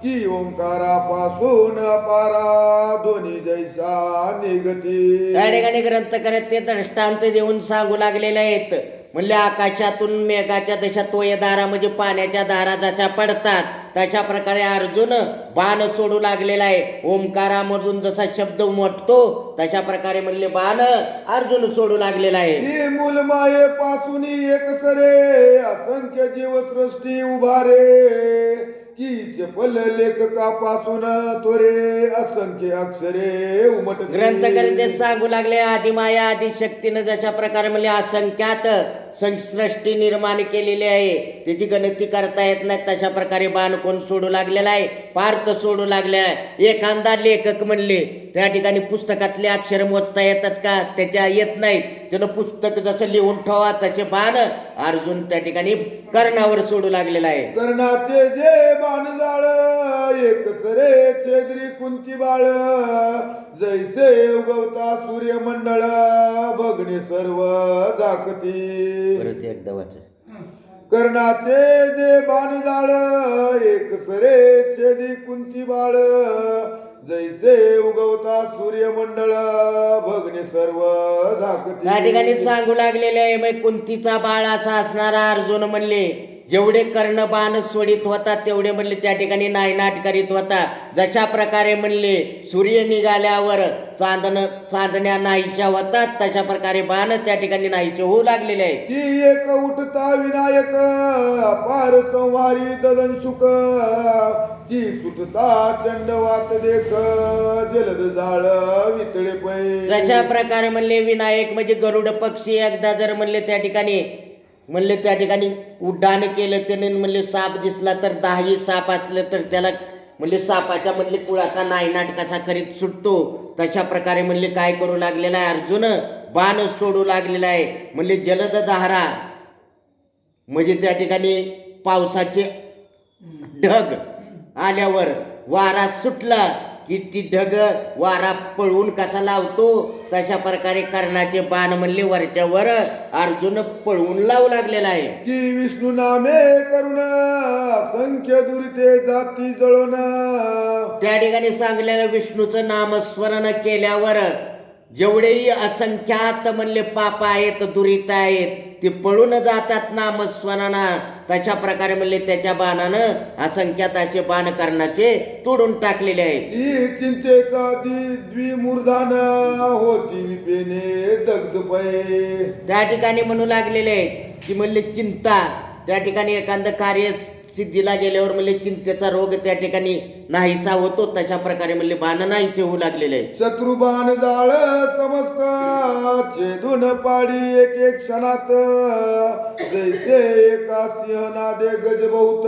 की ओंकारापासून अपारा दोन्ही जैसा निगती. त्या ठिकाणी ग्रंथ करत ते दृष्टांत देऊन सांगू लागलेले आहेत. म्हणले आकाशातून मेघाच्या जशा तोयधारा म्हणजे पाण्याच्या धारा जशा पडतात तशा प्रकारे अर्जुन बाण सोडू लागलेला आहे. ओंकारामधून जसा शब्द उमटतो तशा प्रकारे म्हणले बाण अर्जुन सोडू लागलेला आहे. ही मूलमाये पासून एक सरे असंख्य जीवसृष्टी उभारे की चपल लेखकापासून त्वरे असंख्य अक्षरे उमटते. ग्रंथकर्ते सांगू लागले आदिमाया आदिशक्तीनं जशा प्रकारे म्हणले असंख्यात सृष्टी निर्माण केलेली आहे त्याची गणती करता येत नाही तशा प्रकारे बाण कोण सोडू लागलेला आहे पार्थ सोडू लागले आहे. एखादा लेखक म्हणले त्या ठिकाणी पुस्तकातले अक्षर मोजता येतात का त्याच्या येत नाहीत त्यानं पुस्तक जसं लिहून ठेवा तसे बाण अर्जुन त्या ठिकाणी कर्णावर सोडू लागलेला आहे. कर्णाचे जे बाण जाळ एक सरे छेद्री कुंती बाळ जैसे उगवता सूर्यमंडळ बघणे सर्व दाखती. परत एकदा वाचा. कर्णाचे जे बाण जाळ एक सरे छेदी कुंती बाळ जैसे उगवता सूर्यमंडळ भगने सर्व झाकती. त्या ठिकाणी सांगू लागलेले आहे मग कुंतीचा बाळ असा असणारा अर्जुन म्हणले जेवढे कर्ण बाण सोडित होता तेवढे म्हणले त्या ठिकाणी नायनाट करीत होता. जशा प्रकारे म्हणले सूर्य निघाल्यावर चांदण्या नाहीशा होतात तशा प्रकारे बाण त्या ठिकाणी नाहीसे होऊ लागलेले आहे. की एक उठता विनायक अपार संवारी ददनशुक की सुटता चंडवात देख जलद जाळ वितळे पै. जशा प्रकारे म्हणले विनायक म्हणजे गरुड पक्षी एकदा जर म्हणले त्या ठिकाणी उड्डाण केलं त्याने म्हणले साप दिसला तर 10ही साप असलं तर त्याला म्हणले सापाच्या म्हणले कुळाचा नायनाट कसा करीत सुटतो तशा प्रकारे म्हणले काय करू लागलेला आहे अर्जुन बाण सोडू लागलेला आहे. म्हणले जलद धारा म्हणजे त्या ठिकाणी पावसाचे ढग आल्यावर वारा सुटला की ती ढग वारा पळवून कसा लावतो तशा प्रकारे कर्णाचे बाण म्हणले वरच्या वर अर्जुन पळवून लावू लागलेला आहे. की विष्णू नामे करुण असंख्य दुरिते जाती जळून. त्या ठिकाणी सांगलेलं विष्णूचं नामस्मरण केल्यावर जेवढेही असंख्यात म्हणले पाप आहेत दुरित आहेत ते पळून जातात नामस्मरणा. तशा प्रकारे म्हणले त्याच्या बाणानं असंख्यात असे बाण कर्णाचे तोडून टाकलेले आहेत. ही चिंतेचा द्विमूर्धान होती विपेने दग्ध पै. त्या ठिकाणी म्हणू लागलेले आहेत की म्हणले चिंता त्या ठिकाणी एखादं कार्य सिद्धीला गेल्यावर म्हणले चिंतेचा रोग त्या ठिकाणी नाहीसा होतो तशा प्रकारे म्हणले बाण नाहीसे होऊ लागलेले आहे. शत्रुबाण जाळ समस्त छेदून पाडी एक एक क्षणात जैसे एका सिंहनादे गजबहुत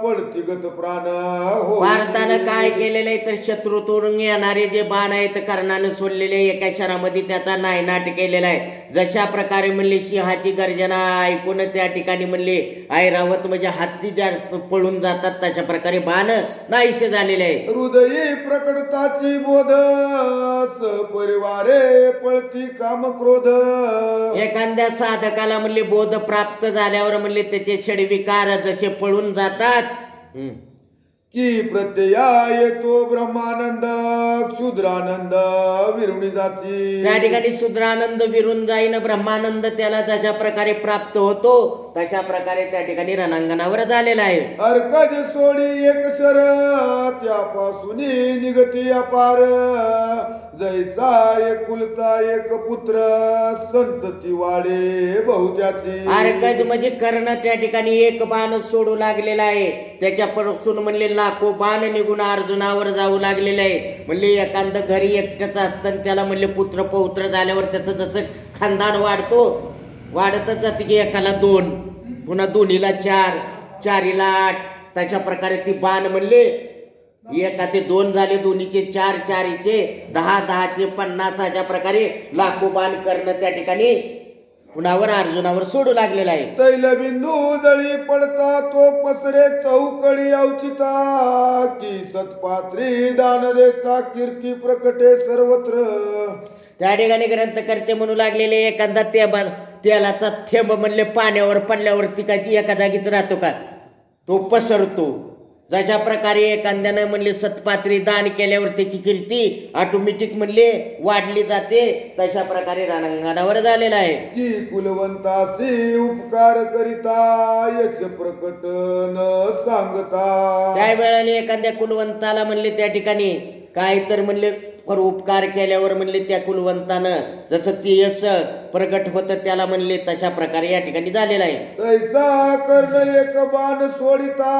पडती गत प्राण हो. भारतानं काय केलेलं आहे तर शत्रू तोडून येणारे जे बाण आहेत कर्णाने सोडलेले एका क्षणामध्ये त्याचा नायनाट केलेला आहे. जशा प्रकारे म्हणले सिंहाची गर्जना ऐकून त्या ठिकाणी म्हणले ऐरावत म्हणजे हत्ती जास्त पळून जातात तशा प्रकारे बाण नाहीसे झालेले आहे. हृदयी प्रकटताची बोध परिवारे पळती काम क्रोध. एखाद्या साधकाला म्हणले बोध प्राप्त झाल्यावर म्हणले त्याचे षडविकार जसे पळून जातात की प्रत्यया येतो ब्रह्मानंद क्षुद्रानंद विरुणी जाती. त्या ठिकाणी शूद्रानंद विरून जाईन ब्रह्मानंद त्याला जशा प्रकारे प्राप्त होतो तशा प्रकारे त्या ठिकाणी रणांगणावर झालेला आहे. अर्कज सोडी एक शर त्यापासून निगती अपार जैसा एकुलता एक पुत्र संतती वाढे बहुत्याची. अर्कज म्हणजे कर्ण त्या ठिकाणी एक बाण सोडू लागलेला आहे त्याच्यापासून म्हणले लाखो बाण निघून अर्जुनावर जाऊ लागलेले आहे. म्हणले एखादं घरी एकटंच असतं त्याला म्हणले पुत्र पौत्र झाल्यावर त्याचं जसं खानदान वाढतच जाते की एकाला 2 पुन्हा 2ला 4 4ला 8 तशा प्रकारे ती बाण म्हणले एकाचे 2 झाले 2चे 4 4चे 10 10चे 50 अशा प्रकारे लाखो बाण कर्ण त्या ठिकाणी कुणावर अर्जुनावर सोडू लागलेला आहे. तैलबिंदू जळी पडता तो पसरे चौकडी औचिता की सत्पात्री दान देता कीर्ती प्रकटे सर्वत्र. त्या ठिकाणी ग्रंथकर्ते म्हणू लागलेले एखादा तेलाचा थेंब म्हणले पाण्यावर पडल्यावरती काय ती एका जागीच राहतो का तो पसरतो. जशा प्रकारे एखाद्यानं म्हणले सत्पात्री दान केल्यावर त्याची कीर्ती ऑटोमॅटिक म्हणले वाढली जाते तशा प्रकारे रणांगणावर झालेला आहे. की कुलवंताचे उपकार करिता यश प्रकट न सांगता. त्या वेळेला एखाद्या कुलवंताला म्हणले त्या ठिकाणी काय तर म्हणले उपकार केल्यावर म्हणले त्या कुलवंतानं जसं ते यश प्रगट होतं त्याला म्हणले तशा प्रकारे या ठिकाणी झालेला आहे. तैसा कर्ण एक बाण सोडिता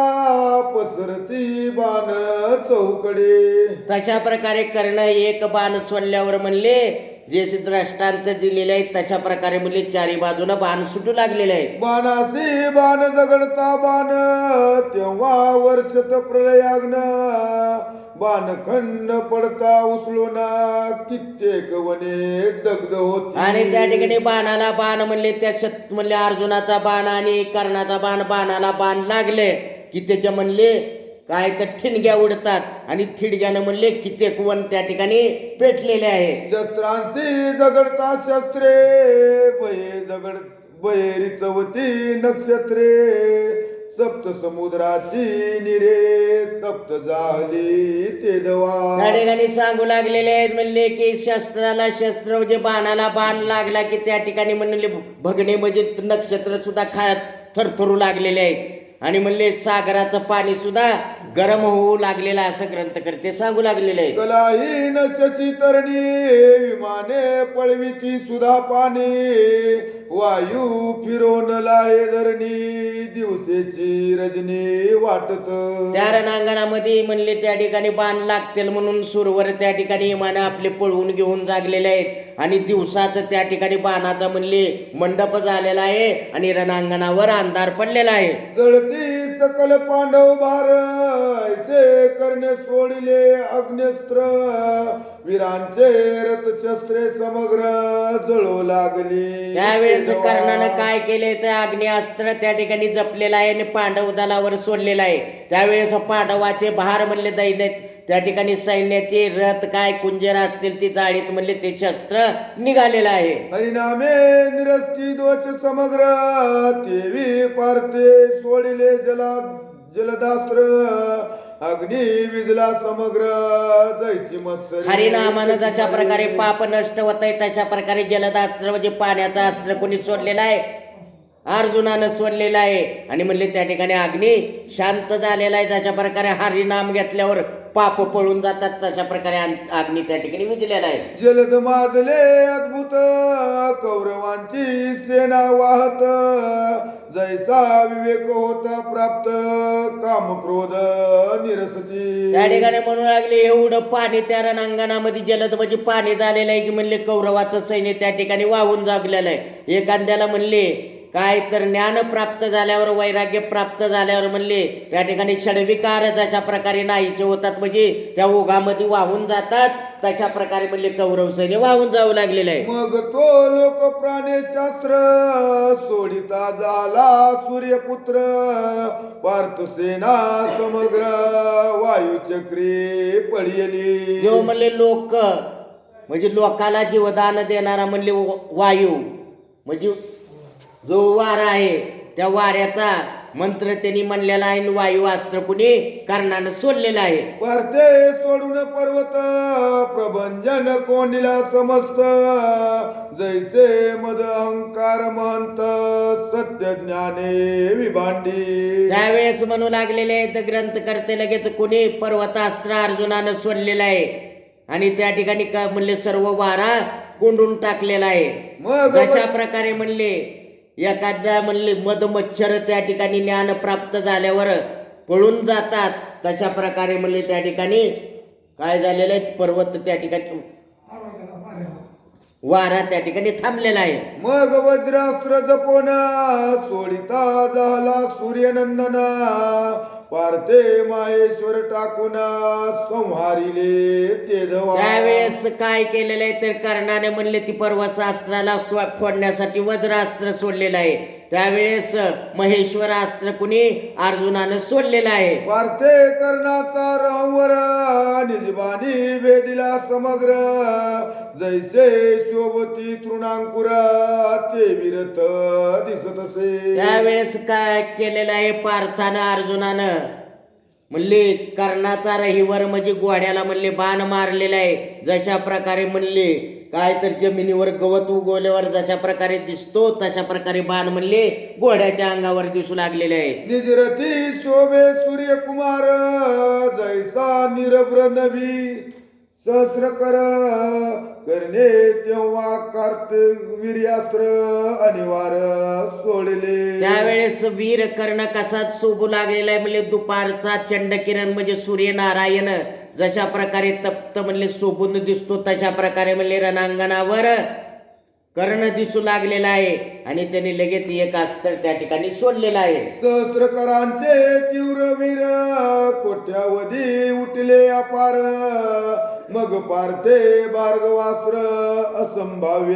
पसरती बाण चौकडे. तशा प्रकारे कर्ण एक बाण सोडल्यावर म्हणले जे दृष्टांत दिलेले आहे तशा प्रकारे म्हणले चारी बाजूला बाण सुटू लागलेले आहे. बाणाचे बाण दगडता बाण तेव्हा वर्षत प्रलयाग्न बाणखंड पडता उचलून कित्येक वने दग्ध होती. आणि त्या ठिकाणी बाणाला बाण म्हणले त्याच्यात म्हणले अर्जुनाचा बाण आणि कर्णाचा बाणाला बाण लागले की त्याच्या म्हणले काय तर ठिणग्या उडतात आणि थिडग्यानं म्हणले कित्येक वन त्या ठिकाणी पेटलेले आहे. शस्त्रांची दगडता शस्त्रे बैरी चवती नक्षत्रे सप्त समुद्राची निरे तप्त झाली ते दवा. त्या ठिकाणी सांगू लागलेले आहेत म्हणले की शस्त्राला शस्त्र म्हणजे बाणाला बाण लागला की त्या ठिकाणी म्हणले भगणे म्हणजे नक्षत्र सुद्धा थरथरू लागलेले आहेत आणि म्हणले सागराचं पाणी सुद्धा गरम होऊ लागलेलं असं ग्रंथकर्ते सांगू लागलेले आहेत. कलाहीन शची तरणी विमाने पळवीची सुधा पाणी वायू फिरोन लाहे धरणी दिवसेची रजनी वाटत. त्या रणांगणामध्ये म्हणले त्या ठिकाणी बाण लागतील म्हणून सुरवर त्या ठिकाणी विमानं आपले पळवून घेऊन जागलेले आहेत आणि दिवसाचं त्या ठिकाणी बाणाचा म्हणले मंडप झालेला आहे आणि रणांगणावर अंधार पडलेला आहे. जळती सकल पांडव भार ऐसे करणे सोडिले अग्नेस्त्र वीरांचे रथशस्त्रे समग्र जळू लागली. त्यावेळेस कर्णानं काय केले तर आग्नेयास्त्र त्या ठिकाणी जपलेलं आहे आणि पांडव दलावर सोडलेलं आहे. त्यावेळेस पांडवाचे भार म्हणले दैन्य त्या ठिकाणी सैन्याचे रथ काय कुंजर असतील ती जाळीत म्हणले ते शस्त्र निघालेलं आहे. हरिनामे निरस्ती दोष समग्र तेवी पार्थे सोडिले जलदास्त्र अग्नी विजला समग्र दैची मत्सरी. हरिनामानं जशा प्रकारे पाप नष्ट होत आहे तशा प्रकारे जलदास्त्र म्हणजे पाण्याचं अस्त्र कोणी सोडलेलं आहे अर्जुनानं सोडलेलं आहे आणि म्हणले त्या ठिकाणी अग्नी शांत झालेला आहे. जशा प्रकारे हरिनाम घेतल्यावर पाप पळून जातात तशा प्रकारे अग्नी त्या ठिकाणी विजलेला आहे. जलद माजले अद्भुत कौरवांची सेना वाहत जैसा विवेक होता प्राप्त काम क्रोध निरसती. त्या ठिकाणी म्हणू लागले एवढं पाणी त्या रणांगणामध्ये जलद म्हणजे पाणी झालेलं आहे की म्हणले कौरवाचं सैन्य त्या ठिकाणी वाहून जागलेलं आहे. एखाद्याला म्हणले काय तर ज्ञान प्राप्त झाल्यावर वैराग्य प्राप्त झाल्यावर म्हणले त्या ठिकाणी षडविकार जशा प्रकारे नाहीचे होतात म्हणजे त्या ओघामध्ये वाहून जातात तशा प्रकारे म्हणले कौरव सैन्य वाहून जाऊ लागलेलं आहे. मग तो लोक प्राणेशास्त्र सोडिता झाला सूर्यपुत्र पार्थ सेना समग्र वायुचक्री पडियली. जो म्हणले लोक म्हणजे लोकाला जीवदान देणारा म्हणले वायू म्हणजे जो वारा आहे त्या वाऱ्याचा मंत्र त्यांनी म्हणलेला आहे वायू अस्त्र कुणी कर्णानं सोडलेला आहे. पार्थे सोडून पर्वत प्रभंजन कोंडिला समस्त जैसे मद अहंकार महंत सत्य ज्ञाने विभांडी. त्यावेळेस म्हणू लागलेले आहेत ग्रंथकर्ते लगेच कुणी पर्वतास्त्र अर्जुनानं सोडलेलं आहे आणि त्या ठिकाणी का म्हणले सर्व वारा कोंडून टाकलेला आहे. मग जशा प्रकारे म्हणले एखाद्या म्हणले मधमच्छर त्या ठिकाणी ज्ञान प्राप्त झाल्यावर पळून जातात तशा प्रकारे म्हणले त्या ठिकाणी काय झालेलं आहे पर्वत त्या ठिकाणी वारा त्या ठिकाणी थांबलेला आहे. मग वज्रास्त्र जपोन सोडिता झाला सूर्यनंदना पार्थे माहेश्वर टाकून संहारिले ते धवा. त्यावेळेस काय केलेलं आहे तर कर्णाने म्हणले ती पर्वतास्त्राला फोडण्यासाठी वज्रास्त्र सोडलेलं आहे. त्यावेळेस महेश्वर अस्त्र कुणी अर्जुनानं सोडलेलं आहे. पार्थे कर्णाचा राहवर निजबानी वेदिला समग्र जैसे शोभती तृणांकुरा ते विरत दिसत असे. त्यावेळेस काय केलेलं आहे पार्थानं अर्जुनानं म्हणले कर्णाचा रहीवर म्हणजे घोड्याला म्हणले बाण मारलेला आहे. जशा प्रकारे म्हणले काय तर जमिनीवर गवत उगवल्यावर जशा प्रकारे दिसतो तशा प्रकारे बाण म्हणले घोड्याच्या अंगावर दिसू लागलेले आहे. निजरती शोभे सूर्यकुमार जैसा निरभ्र नवी सहस्र करणे तेव्हा कार्तवीर्यास्त्र अनिवार्य सोडले. त्यावेळेस वीर कर्ण कसाच शोभू लागलेला आहे म्हणजे दुपारचा चंडकिरण म्हणजे सूर्यनारायण जशा प्रकारे तप्त म्हणले शोभून दिसतो तशा प्रकारे म्हणले रणांगणावर कर्ण दिसू लागलेला आहे आणि त्याने लगेच एक अस्त्र त्या ठिकाणी सोडलेला आहे. सहस्रकरांचे तीव्र वीर कोट्यावधी उठले अपार मग पार्थे भार्गवास्त्र असंभाव्य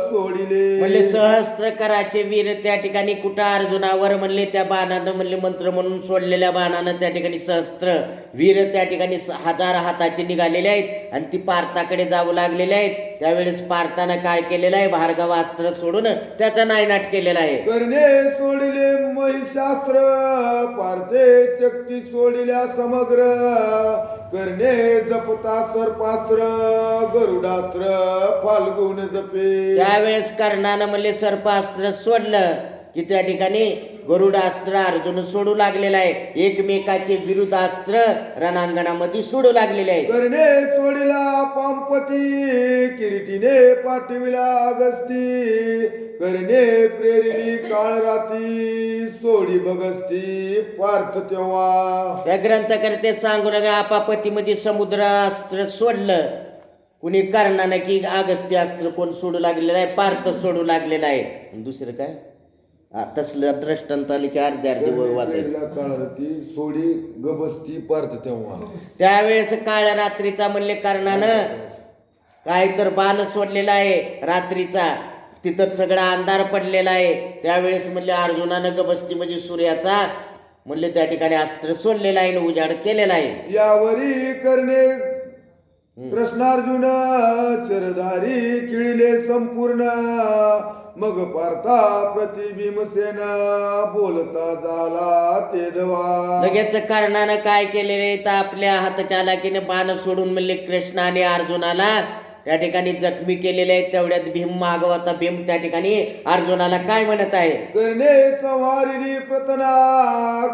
सोडिले. म्हणले सहस्त्रकराचे वीर त्या ठिकाणी कुठं अर्जुनावर म्हणले त्या बाणानं म्हणले मंत्र म्हणून सोडलेल्या बाणानं त्या ठिकाणी सहस्त्र वीर त्या ठिकाणी 1000 हाताचे निघालेले आहेत आणि ती पार्थाकडे जाऊ लागलेले आहेत. त्यावेळेस पार्थानं काय केलेलं आहे, भार्गव अस्त्र सोडून त्याचा नायनाट केलेला आहे. करणे सोडिले महिशास्त्र पार्थे शक्ती सोडिल्या समग्र करणे जपता सर्पास्त्र गरुडास्त्र फाल्गुन जपे. त्यावेळेस कर्णानं म्हणले सर्पास्त्र सोडलं की त्या ठिकाणी गरुडास्त्र अर्जुन सोडू लागलेलं आहे. एकमेकाचे विरुद्धास्त्र रणांगणामध्ये सोडू लागलेले आहे. करणे सोडिला पांपती किरीटीने पाठविला अगस्ती करणे प्रेरिली काळ राती सोडी बगस्ती पार्थ तेव्हा. त्या ग्रंथकर्ते सांगू नका आपापतीमध्ये समुद्रास्त्र सोडलं कुणी कर्णानं की अगस्त्य अस्त्र कोण सोडू लागलेलं आहे, पार्थ सोडू लागलेला आहे. दुसरं काय तसलं दृष्टांत आली की अर्धे अर्धे वाचायचं. काळ राती सोडी गबस्ती पार्थ तेव्हा. त्यावेळेस काळ रात्रीचा म्हणले कर्णानं काय तर बाण सोडलेला आहे रात्रीचा, तिथं सगळा अंधार पडलेला आहे. त्यावेळेस म्हणले अर्जुनानं गबस्ती म्हणजे सूर्याचा म्हणले त्या ठिकाणी अस्त्र सोडलेला आहे आणि उजाड केलेला आहे. यावरी करणे कृष्णार्जुन चरधारी किळिले संपूर्ण मग पार्था प्रतिभीमसेन बोलता झाला ते दवा. लगेच कर्णानं काय केलेलं आहे तर आपल्या हातचालाकीने बाण सोडून म्हणले कृष्ण आणि अर्जुनाला त्या ठिकाणी जखमी केलेले आहेत. तेवढ्यात भीम मागवता भीम त्या ठिकाणी अर्जुनाला काय म्हणत आहे, करणे संवारिणी प्रतना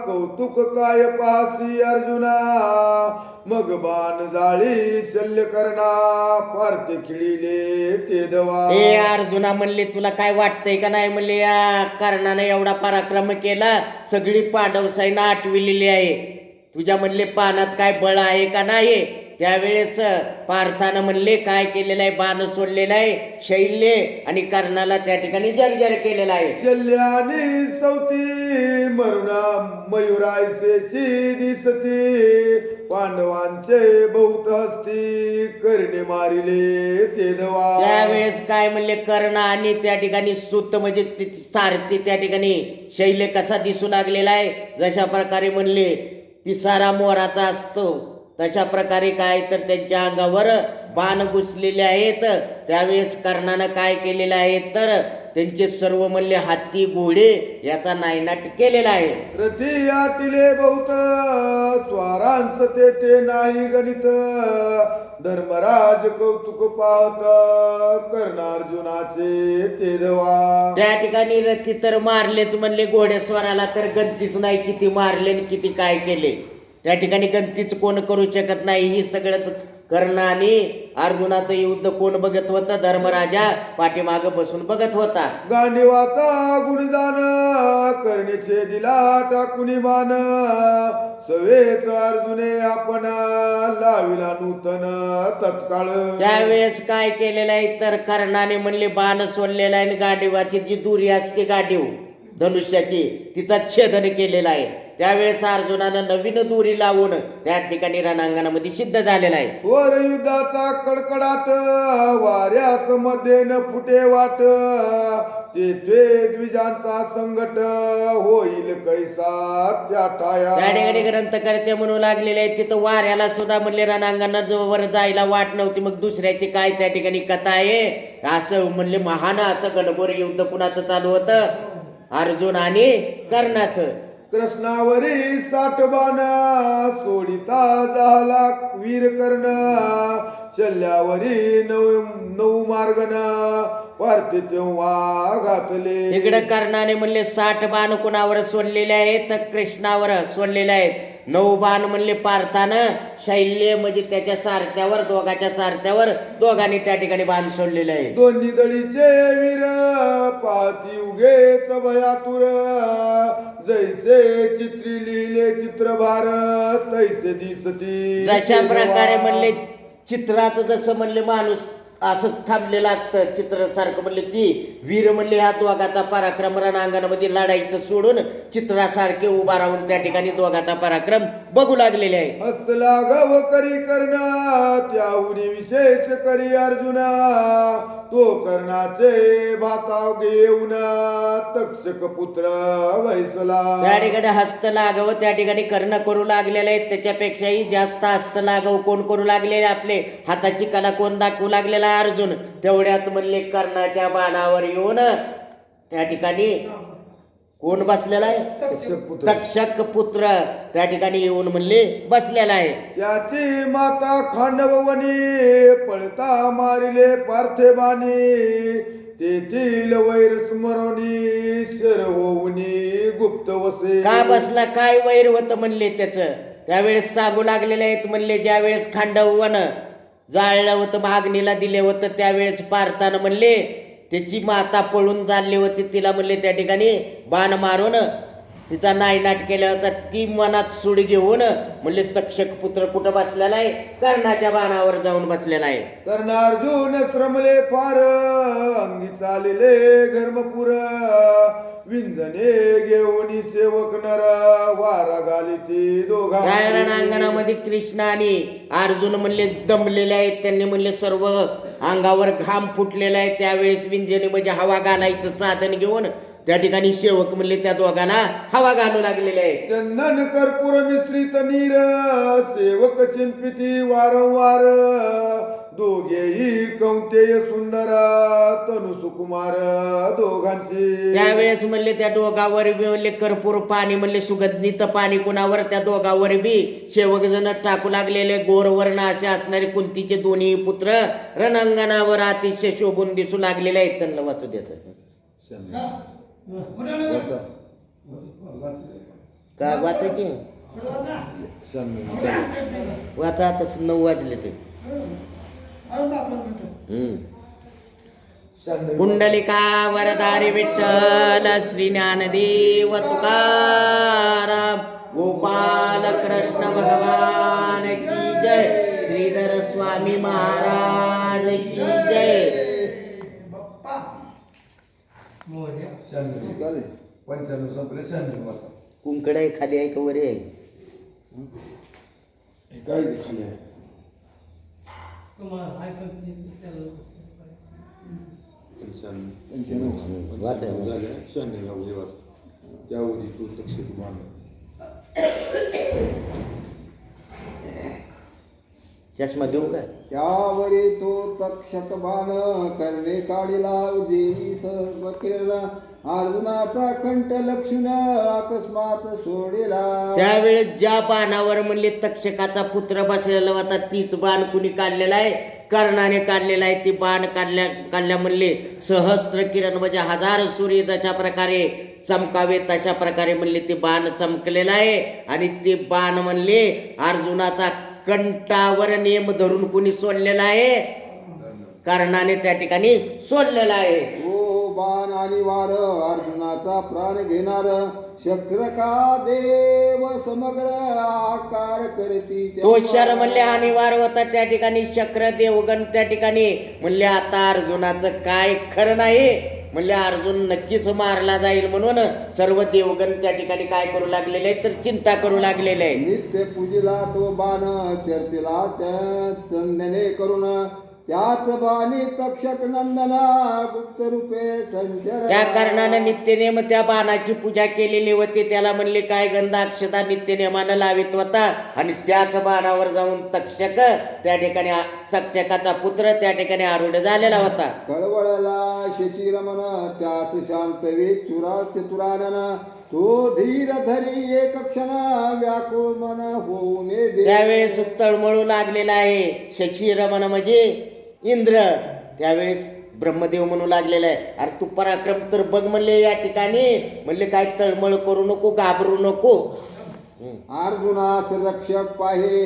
कौतुक काय पाहसी अर्जुना मग बाण जाळी शल्य करना पार्थ खिळिले ते दवा. ए अर्जुना म्हणले तुला काय वाटतंय का नाही, म्हणले या कर्णानं एवढा पराक्रम केला, सगळी पांडव सैन्य आटविलेली आहे, तुझ्या म्हणले पानात काय बळ आहे का नाही. त्यावेळेस पार्थानं म्हणले काय केलेलं आहे, बाण सोडलेला आहे, शैल्य आणि कर्णाला त्या ठिकाणी जर्जर केलेला आहे. शल्यानी सौती मरुणा मयुरायसेची दिसती पांडवांचे बहुत हस्ती करणे मारिले ते दवा. त्यावेळेस काय म्हणले कर्ण आणि त्या ठिकाणी सुत म्हणजे तिची सारथी त्या ठिकाणी शैल्य कसा दिसू लागलेला आहे, जशा प्रकारे म्हणले पिसारा मोराचा असतो तशा प्रकारे काय तर त्यांच्या अंगावर बाण घुसलेले आहेत. त्यावेळेस कर्णानं काय केलेलं आहे तर त्यांचे सर्व म्हणले हत्ती घोडे याचा नायनाट केलेला आहे. रथी आटिले बहुत स्वारांस ते नाही गणित धर्मराज कौतुक पाहत कर्णार्जुनाचे ते दवा. त्या ठिकाणी रथी तर मारलेच म्हणले, घोडेस्वाराला तर गणतीच नाही किती मारले आणि किती काय केले. त्या ठिकाणी गणतीच कोण करू शकत नाही. ही सगळं कर्ण आणि अर्जुनाचं युद्ध कोण बघत होतं, धर्मराजा पाठीमाग बसून बघत होता. गांडीवाचा गुणदान करणेचे दिला टाकुनी मान सवेत अर्जुने आपण लाविला नूतन तत्काळ. त्यावेळेस काय केलेलं आहे तर कर्णाने म्हणले बाण सोडलेला आहे आणि गांडीवाची जी दुरी असते गांडीव धनुष्याची तिचा छेदन केलेला आहे. त्यावेळेस अर्जुनानं नवीन दोरी लावून त्या ठिकाणी रणांगणामध्ये सिद्ध झालेला आहे. वर युद्धाचा कडकडाट वाऱ्यास मध्ये न फुटे वाट तेथे द्विजांचा संकट होईल कैसा त्या त्या ठिकाणी ग्रंथकर्ते म्हणू लागलेले आहेत तिथं वाऱ्याला सुद्धा म्हणले रणांगणात वर जायला वाट नव्हती, मग दुसऱ्याची काय त्या ठिकाणी कथा आहे. असं म्हणले महान असं घनघोर युद्ध कुणाचं चालू होतं, अर्जुन आणि कर्णाचं. कृष्णावरी साठबाण सोडिता झाला वीर कर्ण शल्यावरी नऊ मार्गन पार्थे तेव्हा घातले. इकडे कर्णाने म्हणले 60 बाण कुणावर सोडलेले आहेत तर कृष्णावर सोडलेले आहेत. 9 बाण म्हणले पार्थानं शैल्य म्हणजे त्याच्या सारथ्यावर दोघाच्या सारथ्यावर दोघांनी त्या ठिकाणी बाण सोडलेले आहे. दोन्ही दळीचे वीर पाहती उगेच भयातुर जैसे चित्री लिहिले चित्रभार तैसे दिसती. जशा प्रकारे म्हणले चित्रात जसं म्हणले माणूस असंच थांबलेलं असतं चित्र सारखं म्हणले ती वीर म्हणले ह्या दोघाचा पराक्रम रणांगणामध्ये लढाईचं सोडून चित्रासारखे उभा राहून त्या ठिकाणी दोघाचा पराक्रम बघू लागलेले आहे. हस्त लाघव करी कर्ण त्याहुनी विशेष करी अर्जुना तो कर्णाचे भाताव घेऊन तक्षक पुत्र वैसला. त्या ठिकाणी हस्त लाघव त्या ठिकाणी कर्ण करू लागलेले आहेत, त्याच्यापेक्षाही जास्त हस्त लाघव कोण करू लागलेले आपले हाताची कला कोण दाखवू लागलेला बसलेला अर्जुन तेवढ्यात म्हणले कर्णाच्या बाणावर येऊन त्या ठिकाणी कोण बसलेला आहे? तक्षक पुत्र. तक्षक पुत्र त्या ठिकाणी येऊन म्हणले बसलेला आहे. त्याची माता खांडववनी पळता मारिले पार्थिवानी तेथील वैर स्मरणी शर होऊनी गुप्त वसे. का बसला, काय वैर होतं म्हणले त्याचं. त्यावेळेस सांगू लागलेले आहेत म्हणले ज्यावेळेस खांडवन जाळलं होतं मागणीला दिले होतं त्यावेळेस पार्थानं म्हणले त्याची माता पळून चालली होती, तिला म्हणले त्या ठिकाणी बाण मारून तिचा नायनाट केला होता. ती मनात सूड घेऊन म्हणले तक्षक पुत्र कुठं बसलेला आहे? कर्णाच्या बाणावर जाऊन बसलेला आहे. कर्ण अर्जुन श्रमले फार अंगी चालले धर्मपुर विंजने घेऊन सेवक नर वारा घाली ती दोघा. त्या रणांगणामध्ये कृष्ण आणि अर्जुन म्हणले दमलेले आहेत. त्यांनी म्हणले सर्व अंगावर घाम फुटलेला आहे. त्यावेळेस विंजने म्हणजे हवा घालायचं साधन घेऊन त्या ठिकाणी सेवक म्हणले त्या दोघांना हवा घालू लागलेले आहे. चंदन कर्पूर मिश्रित नीर सेवक चिंपिती वारंवार दोघेही कौंतेय सुंदर तनु सुकुमार दोघांची. त्यावेळेस म्हणले त्या दोघावर बी म्हणले कर्पूर पाणी म्हणले सुगंधित पाणी कुणावर त्या दोघावर बी सेवक जण टाकू लागलेले. गोरवर्ण असे असणारे कुंतीचे दोन्ही पुत्र रणांगणावर अतिशय शोभून दिसू लागलेले आहेत. त्यांना वाचू देत का वाचा की वाचा आता 9 वाजले ते. पुंडलिका वरदारी विठ्ठल श्री ज्ञानदेव तुकाराम गोपाल कृष्ण भगवान की जय. श्रीधर स्वामी महाराज की जय. पंचाण्णव संपले 96 वाजता. कुंकड आहे खाली आहे का वर आहे? काय खाली आहे? त्यावरी तू तक्षक मान चष्मा देऊ का? त्यावरी तो तक्षक बाण करणे काढिला जेवी सर्व किरण अर्जुनाचा कंठ लक्षण अकस्मात सोडेला. त्यावेळेस ज्या बाणावर म्हणले तक्षकाचा पुत्र बसलेला होता तीच बाण कुणी काढलेला आहे? कर्णाने काढलेला आहे. ती बाण काढल्या म्हणले सहस्त्र किरण म्हणजे 1000 सूर्य जशा प्रकारे चमकावे तशा प्रकारे म्हणले ते बाण चमकलेला आहे. आणि ते बाण म्हणले अर्जुनाचा कंठावर नेम धरून कुणी सोडलेला आहे? कर्णाने त्या ठिकाणी सोडलेला आहे. ओ बाण आणि वार अर्जुनाचा प्राण घेणार शक्र का देव समग्र आकार करती. तो शर म्हणले अनिवार्य होता त्या ठिकाणी शक्र देवगण त्या ठिकाणी म्हणले आता अर्जुनाचं काय खरं नाही म्हणले अर्जुन नक्कीच मारला जाईल म्हणून सर्व देवगण त्या ठिकाणी काय करू लागलेले आहेत तर चिंता करू लागलेले आहे. नित्य पूजिला तो बाण चर्चेला चंदने करून त्याच बाणी तक्षक नंदना गुप्त रूपे संचर. त्या कारणानं नित्यनेम त्या बाणाची पूजा केलेली होती. त्याला म्हणले काय गंध अक्षता नित्यनेमानं लावित होता. आणि त्याच बाणावर जाऊन तक्षक त्या ठिकाणी तक्षकाचा पुत्र त्या ठिकाणी आरूढ झालेला होता. कळवळला शशीरमन त्यास शांतवे चुरा चतुरानन तो धीर धरी एक क्षण व्याकुळ मन होऊन दे. त्यावेळेस तळमळू लागलेला आहे. शशी रमण म्हणजे इंद्र. त्यावेळेस ब्रह्मदेव म्हणू लागलेला आहे अरे तू पराक्रम तर बघ म्हणले या ठिकाणी म्हणले काय तळमळ करू नको घाबरू नको. अर्जुनास रक्षक पाहे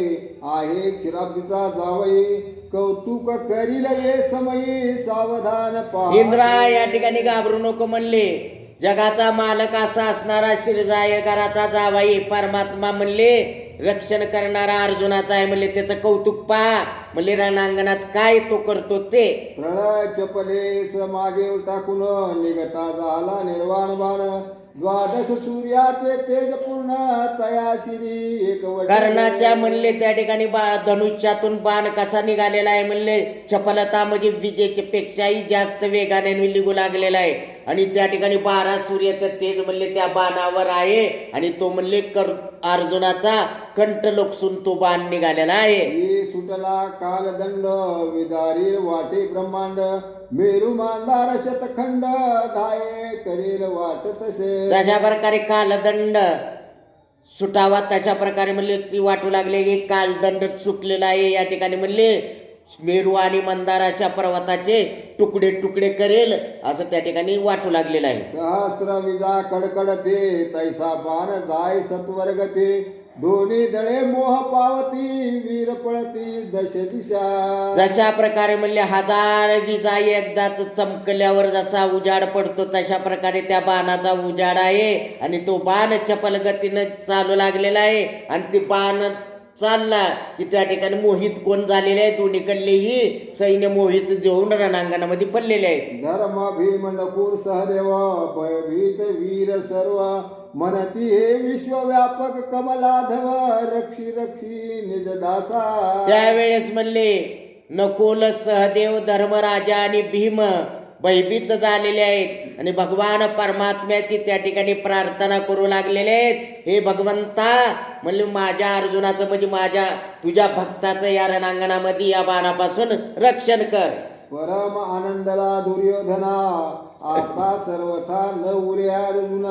आहे किराबीचा जावई कौतुक करील ये समयी सावधान पहा. इंद्रा या ठिकाणी घाबरू नको म्हणले. जगाचा मालक असा असणारा शिरजायकाराचा जावाई परमात्मा म्हणले रक्षण करणारा अर्जुनाचा आहे म्हणले. त्याचं कौतुक पहा म्हणले रणांगणात काय तो करतो ते. प्रळय चपलेस मागे टाकून निघता झाला निर्वाण बाण द्वादश सूर्याचे तेज पूर्ण तयाशिरी एक कर्णाच्या म्हणले त्या ठिकाणी धनुष्यातून बाण कसा निघालेला आहे म्हणले चपलता म्हणजे विजेच्या पेक्षाही जास्त वेगाने निघू लागलेला आहे. आणि त्या ठिकाणी 12 सूर्याचं तेज म्हणले त्या बाणावर आहे आणि तो म्हणले अर्जुनाचा कंठ लोकसून तो बाण निघालेला आहे. ही सुटला कालदंड विदारी वाटे ब्रह्मांड मेरू मांदार शतखंड धाये करेल वाट तसे. तशा प्रकारे कालदंड सुटावा तशा प्रकारे म्हणले ती वाटू लागले की कालदंड सुटलेला आहे. या ठिकाणी म्हणले मेरू आणि मंदाराच्या पर्वताचे तुकडे तुकडे करेल असं त्या ठिकाणी वाटू लागलेलं आहे. सहस्त्र विजा कडकडते तैसा बाण जाय सत्वर्गते दोन्ही दळे मोह पावती वीर पळती दश दिशा. जशा प्रकारे म्हणले 1000 विजा एकदाच चमकल्यावर जसा उजाड पडतो तशा प्रकारे त्या बाणाचा उजाड आहे आणि तो बाण चपल गतीनं चालू लागलेला आहे आणि ती बाण चालला की त्या ठिकाणी मोहित कोण झालेले आहे. दोन्हीकडलेही सैन्य मोहित जेवून रणांगणामध्ये पडलेले आहेत. धर्म भीम नकुर सहदेव भयभीत वीर सर्व मनती हे विश्वव्यापक कमलाधव रक्षी रक्षी निज दासा. त्यावेळेस म्हणले नकुल सहदेव धर्मराजा आणि भीम भयभीत झालेले आहेत आणि भगवान परमात्म्याची त्या ठिकाणी प्रार्थना करू लागलेले आहेत. हे भगवंता म्हणले माझ्या अर्जुनाचं म्हणजे माझ्या तुझ्या भक्ताचं या रणांगणामध्ये या बाणापासून रक्षण कर. परम आनंदला दुर्योधना आता सर्वथा न उरे अर्जुन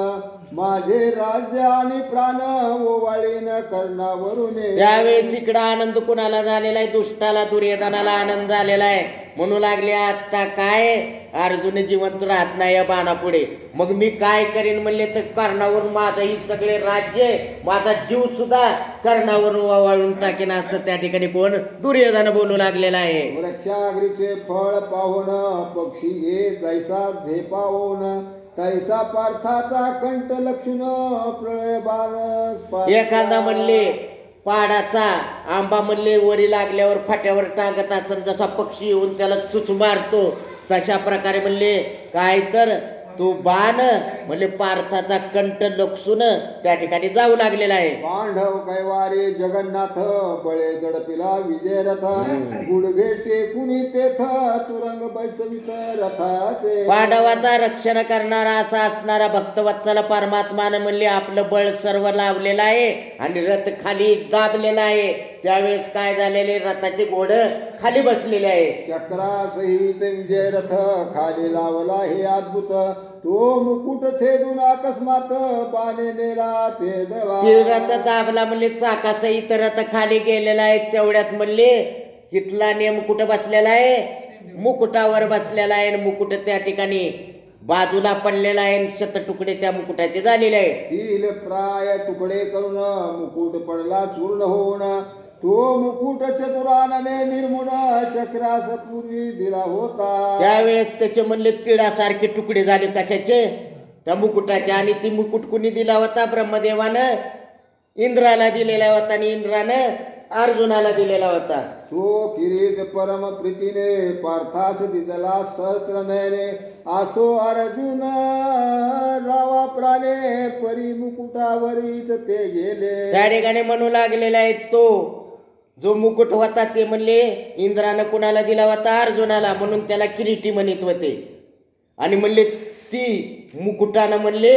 माझे राज्य आणि प्राण ओवाळीन कर्णावरून. त्यावेळेस इकडं आनंद कुणाला झालेला आहे? दुष्टाला दुर्योधनाला आनंद झालेला आहे. म्हणू लागले आता काय अर्जुन जिवंत राहत नाही या बाणापुढे मग मी काय करीन म्हणले तर कर्णावरून माझं ही सगळे राज्य माझा जीव सुद्धा कर्णावरून वाळून टाकेन असं त्या ठिकाणी कोण दुर्योधन बोलू लागलेला आहे. वृक्षाग्रीचे फळ पाहून पक्षी ये जैसा झेपावून तैसा पार्थाचा कंठ लक्षून प्रळय बाण. एखादा म्हणले पाडाचा आंबा म्हणले वरी लागल्यावर फाट्यावर टांगत असन जसा पक्षी येऊन त्याला चुच मारतो तशा प्रकारे म्हणले काय तर तो बाण म्हणले पार्थाचा कंठ लक्षून त्या ठिकाणी जाऊ लागलेला आहे. पांडव कैवारे जगन्नाथ बळे दडपिला विजय रथ गुडघे टेकुनी तेथ तुरंग बैसवित रथाचे. पांडवाचा रक्षण करणारा असा असणारा भक्तवत्सल परमात्मानं म्हणले आपलं बळ सर्व लावलेलं आहे आणि रथ खाली दाबलेला आहे. त्यावेळेस काय झालेले रथाचे घोड खाली बसलेले आहे. चक्रासहित विजय रथ खाली लावला हे अद्भुत तो मुकुट छेदून अकस्मात बाणे नेला ते देवा. ती रथ दाबला म्हणले चाकासहित रथ खाली गेलेला आहे. तेवढ्यात म्हणले इथला नेम कुठं बसलेला आहे? मुकुटावर बसलेला आहे आणि मुकुट त्या ठिकाणी बाजूला पडलेला आहे आणि शततुकडे त्या मुकुटाचे झालेले आहे. तील प्राय तुकडे करून मुकुट पडला चूर्ण होऊन तो मुकुट चतुरानने निर्मुण चक्रास पूर्वी दिला होता. त्यावेळेस त्याचे म्हणले तिळासारखे तुकडे झाले कशाचे? त्या मुकुटाचे. आणि ती मुकुट कुणी दिला होता? ब्रह्मदेवानं इंद्राला दिलेला होता आणि इंद्रानं अर्जुनाला दिलेला होता. तो किरीट परम प्रीतीने पार्थास दिदला सहस्त्र नयने असो अर्जुन जावा प्राणे परी मुकुटावरीच ते गेले. त्या ठिकाणी म्हणू लागलेला आहे तो जो मुकुट होता ते म्हणले इंद्रानं कुणाला दिला होता? अर्जुनाला. म्हणून त्याला किरीटी म्हणत होते. आणि म्हणले ती मुकुटानं म्हणले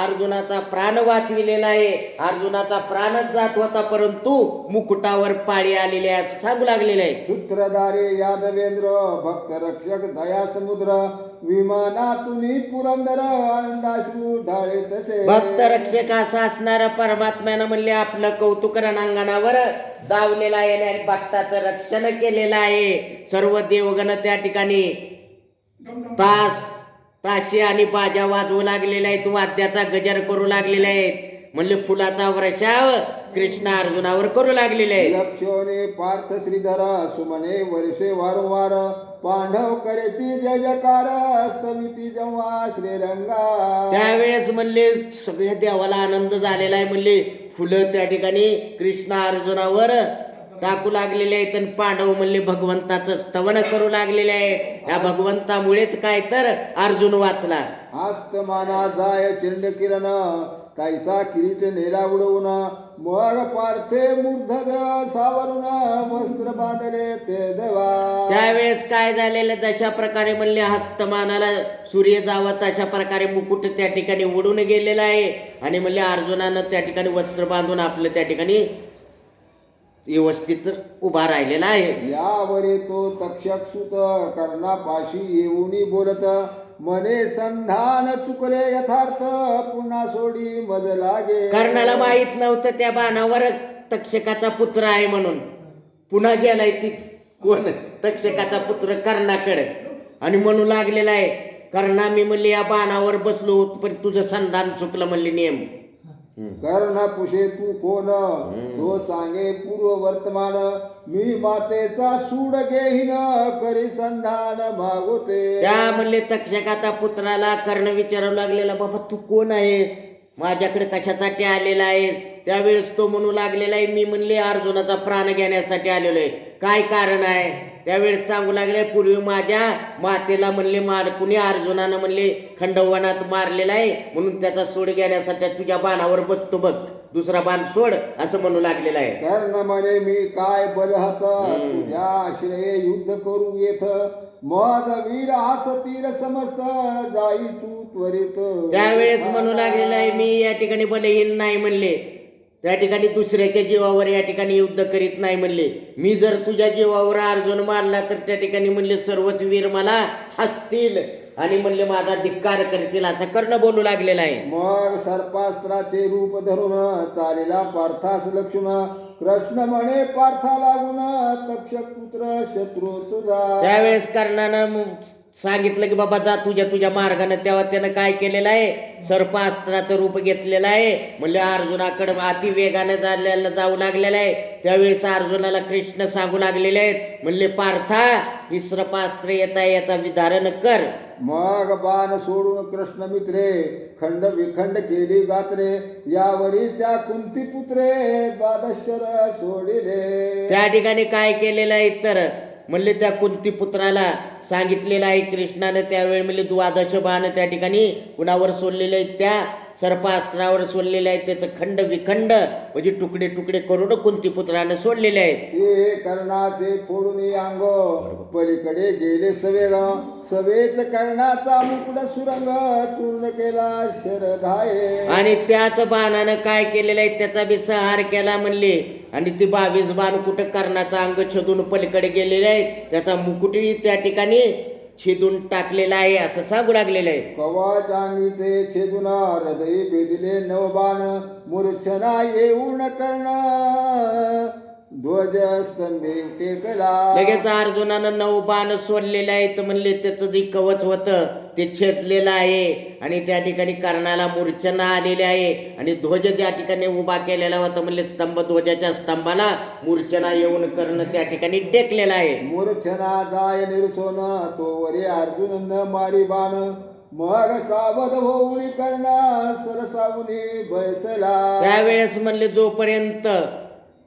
अर्जुनाचा प्राण वाचविलेला आहे. अर्जुनाचा प्राणच जात होता परंतु मुकुटावर पाळी आलेली आहे असं सांगू लागलेलं आहे. सूत्रधारे यादवेंद्र भक्त रक्षक दया समुद्र विमानातून पुरंदर आनंदाश्रू ढाळे तसे. भक्त रक्षक असा असणारा परमात्म्यानं म्हणले आपलं कौतुक रणांगणावर दावलेलं आहे आणि भक्ताचं रक्षण केलेलं आहे. सर्व देवगण त्या ठिकाणी ताशे आणि बाजा वाजवू लागलेले आहेत. वाद्याचा गजर करू लागलेले आहेत. म्हणले फुलाचा वर्षाव कृष्ण अर्जुनावर करू लागलेले आहेत. लक्षणे पार्थ श्रीधर सुमने वर्षे वारंवार पांडव करेती जय जयकार स्तमिती जेव्हा श्रीरंगा. त्यावेळेस म्हणले सगळ्या देवाला आनंद झालेला आहे. म्हणले फुलं त्या ठिकाणी कृष्ण अर्जुनावर टाकू लागलेले आहेत आणि पांडव म्हणले भगवंताचं स्तवन करू लागलेले आहे. या भगवंतामुळेच काय तर अर्जुन वाचला. आस्तमाना जाय चिंड किरण कैसा किरीट नेला उडवून मग पार्थे मूर्धज सावरून वस्त्र बांधले ते देवा. त्यावेळेस काय झालेलं, तशा प्रकारे म्हणले हस्तमानाला सूर्य जावा तशा प्रकारे मुकुट त्या ठिकाणी उडून गेलेला आहे. आणि म्हणले अर्जुनानं त्या ठिकाणी वस्त्र बांधून आपलं त्या ठिकाणी व्यवस्थित उभा राहिलेला आहे. यावरी तो तक्षक सुत कर्णापाशी येऊनी बोलत मने संधान चुकले यथार्थ पुन्हा सोडी मज लागे. कर्णाला माहित नव्हतं त्या बाणावर तक्षकाचा पुत्र आहे म्हणून. पुन्हा गेलाय ती कोण, तक्षकाचा पुत्र कर्णाकडे, आणि म्हणू लागलेला आहे कर्णा मी म्हणले या बाणावर बसलो पण तुझं संधान चुकलं म्हणले नियम. कर्ण पुषे तू कोण तो सांगे पूर्व वर्तमान मी मातेचा सूड घेईन करी संधान मागोते. त्या म्हणले तक्षकाचा पुत्राला कर्ण विचारू लागलेला बाबा तू कोण आहेस, माझ्याकडे कशासाठी आलेला आहे. त्यावेळेस तो म्हणू लागलेला आहे मी म्हणले अर्जुनाचा प्राण घेण्यासाठी आलेलो आहे. काय कारण आहे त्यावेळेस सांगू लागले पूर्वी माझ्या मातेला म्हणले कुणी अर्जुनानं म्हणले खंडवनात मारलेला आहे म्हणून त्याचा सोड घेण्यासाठी तुझ्या बाणावर बसतो बघ, दुसरा बाण सोड असं म्हणू लागलेला आहे. कर्ण म्हणे मी काय बलहत तुझ्या आश्रये युद्ध करू येथ मज वीर आस तीर समस्त जाई तू त्वरित. त्यावेळेस म्हणू लागलेला आहे मी या ठिकाणी बलहीन नाही म्हणले, त्या ठिकाणी दुसऱ्याच्या जीवावर या ठिकाणी युद्ध करीत नाही म्हणले. मी जर तुझ्या जीवावर अर्जुन मारला तर त्या ठिकाणी म्हणले सर्वच वीर मला हसतील आणि म्हणले माझा धिक्कार करतील असं कर्ण बोलू लागलेला आहे. मग सर्पास्त्राचे रूप धरून चालेला पार्थास लक्षून कृष्ण म्हणे पार्था लागून तक्षक पुत्र शत्रू तुझा. त्यावेळेस कर्णानं सांगितलं की बाबा जा तुझ्या मार्गाने. तेव्हा त्यानं काय केलेलं आहे, सर्पास्त्राचं रूप घेतलेलं आहे. म्हणले अर्जुनाकडे अति वेगाने जाऊ लागलेलं आहे. त्यावेळेस अर्जुनाला कृष्ण सांगू लागलेले आहेत म्हणले पार्था ही सर्पास्त्र येत आहे याचा विधारण कर. मग बाण सोडून कृष्ण मित्रे खंड विखंड केली गात्रे यावरी त्या कुंती पुत्रे द्वादशर सोडिले. त्या ठिकाणी काय केलेलं आहे तर म्हणले त्या कुंती पुत्राला सांगितलेलं आहे कृष्णाने त्यावेळी म्हणले द्वादश बाण त्या ठिकाणी कुणावर सोडलेले आहेत, त्या सर्पास्त्रावर सोडलेले आहेत. त्याचं खंड विखंड म्हणजे तुकडे तुकडे करून कुंती पुत्राने सोडलेले आहेत. ते कर्णाचे फोडून अंग पलीकडे गेले सवेग सवेच कर्णाचा मुकुट सुरंग चूर्ण केला शरधाये. आणि त्याच बाणानं काय केलेलं आहे त्याचा बी संहार केला म्हणले. आणि ती 22 बाण कुठं कर्णाचा अंग छेदून पलीकडे गेलेले आहेत, त्याचा मुकुटही त्या ठिकाणी छेदून टाकलेला आहे असं सांगू लागलेलं आहे. कवच अंगीचे छेदून हृदय भेदिले नवबाण मूर्छना येऊन कर्ण ध्वज स्तंभे टेकला. लगेच अर्जुनानं 9 बाण सोडलेले आहेत म्हणले. त्याचं जे कवच होतं ते छेदलेलं आहे आणि त्या ठिकाणी कर्णाला मूर्छना आलेली आहे. आणि ध्वज ज्या ठिकाणी उभा केलेला होता म्हणले स्तंभ ध्वजाच्या स्तंभाला मूर्छना येऊन कर्ण त्या ठिकाणी टेकलेला आहे. मूर्छना जाय निरसोन तो वरे अर्जुन न मारी बाण मग सावध होऊन कर्ण सरसावून भयसला. त्यावेळेस म्हणले जोपर्यंत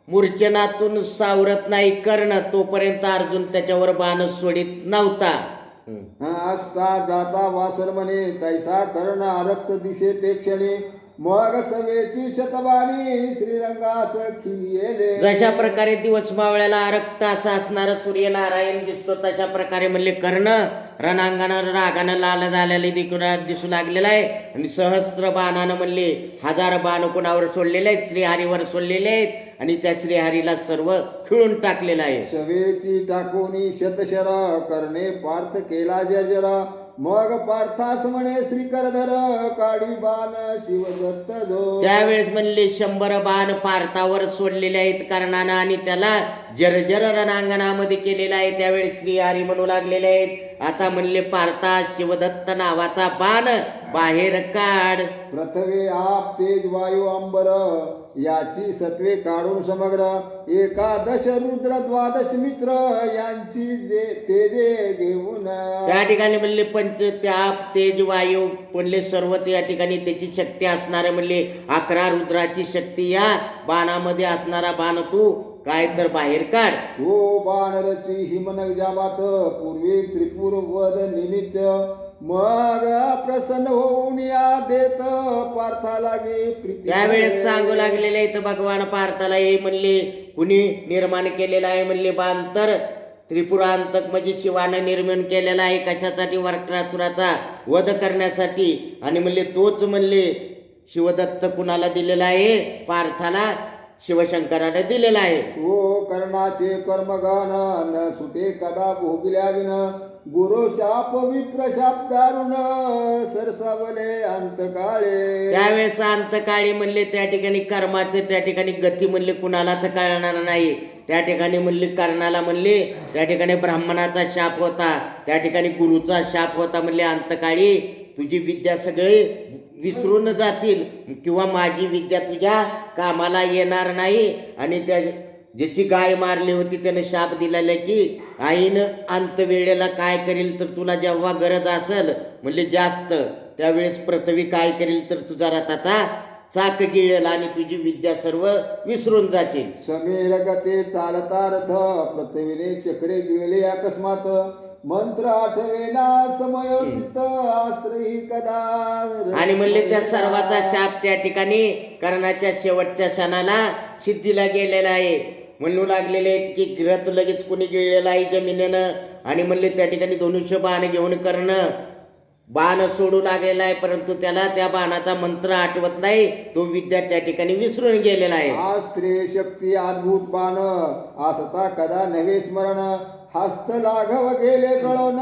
मूर्छनातून सावरत नाही कर्ण तोपर्यंत अर्जुन त्याच्यावर बाण सोडित नव्हता. असता जाता वासर म्हणे तैसा कर्ण रक्त दिसे ते क्षणी मग सवेची शतबाणी श्रीरंगास खिळेले. जशा प्रकारे दिवस मावळ्याला रक्त असा असणारा सूर्यनारायण दिसतो तशा प्रकारे म्हणले कर्ण रणांगणावर रागानं लाल झालेले दिसू लागलेला आहे. आणि सहस्त्र बाणानं म्हणले 1000 बाण कुणावर सोडलेले आहेत, श्रीहरीवर सोडलेले आहेत आणि त्या श्रीहरीला सर्व खिळून टाकलेलं आहे. सवेची टाकोनी शतशर करणे पार्थ केला जर्जर मग पार्थास म्हणे श्रीकरधर काडी बाण शिवदत्त जो. त्यावेळेस म्हणले 100 बाण पार्थावर सोडलेले आहेत कर्णानं आणि त्याला जर्जर रणांगणामध्ये केलेला आहे. त्यावेळेस श्रीहरी म्हणू लागलेले आहेत आता म्हणले पार्था शिवदत्त नावाचा बाण बाहेर काढ. प्रथवे आप तेज वायू अंबर याची सत्वे काढून समग्र एकादश रुद्र द्वादश मित्र यांची जे तेजे घेऊन. त्या ठिकाणी म्हणले पंच त्याप तेज वायू म्हणले सर्वच या ठिकाणी त्याची शक्ती असणारे म्हणले 11 रुद्राची शक्ती या बाणामध्ये असणारा बाण तू काय तर बाहेर काढ. तो बाण रची हिमनग जामात पूर्वी त्रिपुर वध निमित्त मग प्रसन्न होऊन या देत पार्थाला गे प्रीती. त्यावेळेस सांगू लागलेले इथं भगवान पार्थाला हे म्हणले कुणी निर्माण केलेला आहे म्हणले बाण तर त्रिपुरांतक म्हणजे शिवानं निर्माण केलेला आहे कशासाठी वरत्रासुराचा वध करण्यासाठी आणि म्हणले तोच म्हणले शिवदत्त कुणाला दिलेला आहे पार्थाला शिवशंकराने दिलेला आहे. तो कर्णाचे कर्मगान न सुटे कदा भोगल्या विन गुरु शाप विप्र शाप दारुण सरसावले अंतकाळे. त्यावेळेस अंतकाळी म्हणले त्या ठिकाणी कर्माचे त्या ठिकाणी गती म्हणले कुणालाच कळणार नाही. त्या ठिकाणी म्हणले कर्णाला म्हणले त्या ठिकाणी ब्राह्मणाचा शाप होता त्या ठिकाणी गुरुचा शाप होता म्हणले अंतकाळी तुझी विद्या सगळे विसरून जातील किंवा माझी विद्या तुझ्या कामाला येणार नाही. आणि त्या ज्याची गाय मारली होती त्याने शाप दिलेला की आईनं अंतवेळेला काय करेल तर तुला जेव्हा गरज असेल म्हणजे जास्त त्यावेळेस पृथ्वी काय करेल तर तुझा रथाचा चाक गिळेल आणि तुझी विद्या सर्व विसरून जाशील. समीर गते चालता रथ पृथ्वीने चक्रे गिळले अकस्मात मंत्र आठवेना समय चित्त आस्त्रही कदा. आणि म्हणले त्या सर्वाचा शाप त्या ठिकाणी कर्णाच्या शेवटच्या क्षणाला सिद्धीला गेलेला आहे. म्हणू लागलेले आहेत की रथ लगेच कोणी गिळलेला आहे जमिनीनं आणि म्हणले त्या ठिकाणी धनुष्य बाण घेऊन कर्ण बाण सोडू लागलेला आहे परंतु त्याला त्या बाणाचा मंत्र आठवत नाही तो विद्या त्या ठिकाणी विसरून गेलेला आहे. अस्त्रे शक्ती अद्भुत बाण आसता कदा नव्हे स्मरण हस्त लाघव गेले कळोन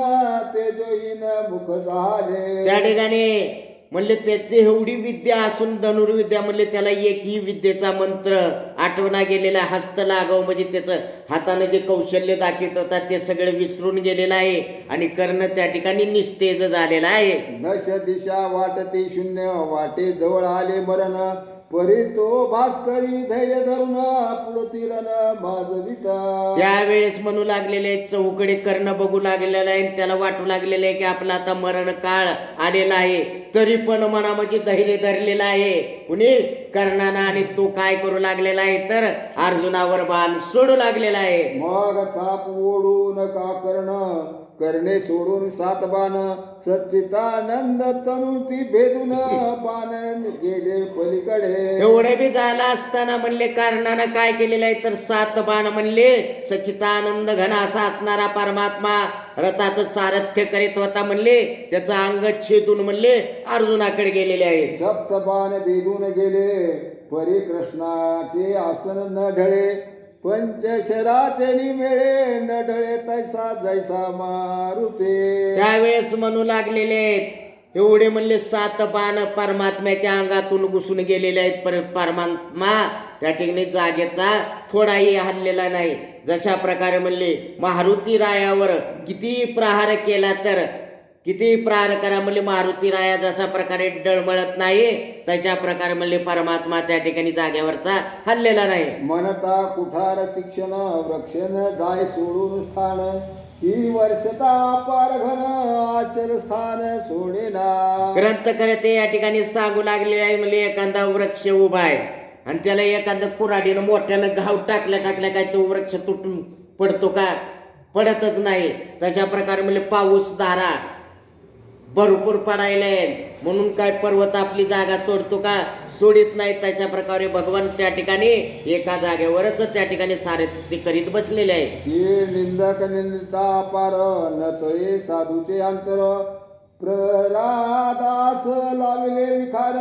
तेजोहीन मुख झाले. त्या ठिकाणी म्हणले त्याची एवढी विद्या असून धनुर्विद्या म्हणले त्याला एकही विद्येचा मंत्र आठवणा गेलेला हस्त लाघव म्हणजे त्याचं हाताने जे कौशल्य दाखवत होता ते सगळं विसरून गेलेलं आहे आणि कर्ण त्या ठिकाणी निस्तेज झालेला आहे. दश दिशा वाटते शून्य वाटे जवळ आले मरण परी तो भास्करी धैर्य धरून पुढतीरण माझविता. त्यावेळेस म्हणू लागलेले चौकडे कर्ण बघू लागलेला आहे त्याला वाटू लागलेलं आहे की आपला आता मरण काळ आलेला आहे तरी पण मनामध्ये धैर्य धरलेला आहे कुणी कर्णानं आणि तो काय करू लागलेला आहे तर अर्जुनावर बाण सोडू लागलेला आहे. मग थाप ओढू नका कर्ण करणे सोडून सात बाण सच्चितानंद तनु ती भेदून बाण गेले पलीकडे. एवढे बी झालं असताना म्हणले कर्णानं काय केलेलं आहे तर सात बाण म्हणले सच्चितानंद घन असा असणारा परमात्मा रथाचं सारथ्य करीत होता म्हणले त्याचं अंग छेदून म्हणले अर्जुनाकडे गेलेले आहे. सप्त बाण भेदून गेले परी कृष्णाचे आसन न ढळे पंचशराचे निमेळे न ढळे तैसा जैसा मारुते. त्यावेळेस म्हणू लागलेले आहेत एवढे म्हणले सात बाण परमात्म्याच्या अंगातून घुसून गेलेले आहेत परमात्मा त्या ठिकाणी जागेचा थोडाही हल्लेला नाही. जशा प्रकारे म्हणले मारुती रायावर किती प्रहार केला तर किती प्रहार करा म्हणले मारुती राया जशा प्रकारे डळमळत नाही तशा प्रकारे म्हणले परमात्मा त्या ठिकाणी जागेवरचा हल्लेला नाही. मनता कुठार तीक्ष्ण वृक्षण जाय सोडून स्थान ही वर्षता पार घन आचल स्थान सोडेना. ग्रंथकर्ते या ठिकाणी सांगू लागले आहे म्हणजे एखादा वृक्ष उभा आहे आणि त्याला एखादं कुऱ्हाडीनं मोठ्यानं घाव टाकल्या काय तो वृक्ष तुटून पडतो का पडतच नाही. तशा प्रकारे म्हणजे पाऊस धारा भरपूर पडायला म्हणून काय पर्वत आपली जागा सोडतो का सोडित नाही. त्याच्या प्रकारे भगवान त्या ठिकाणी एका जागेवरच त्या ठिकाणी सारथी करीत बसलेले आहेत. हे निंदक निंदिता पार न तळे साधूचे अंतर प्ररादास लावले विखार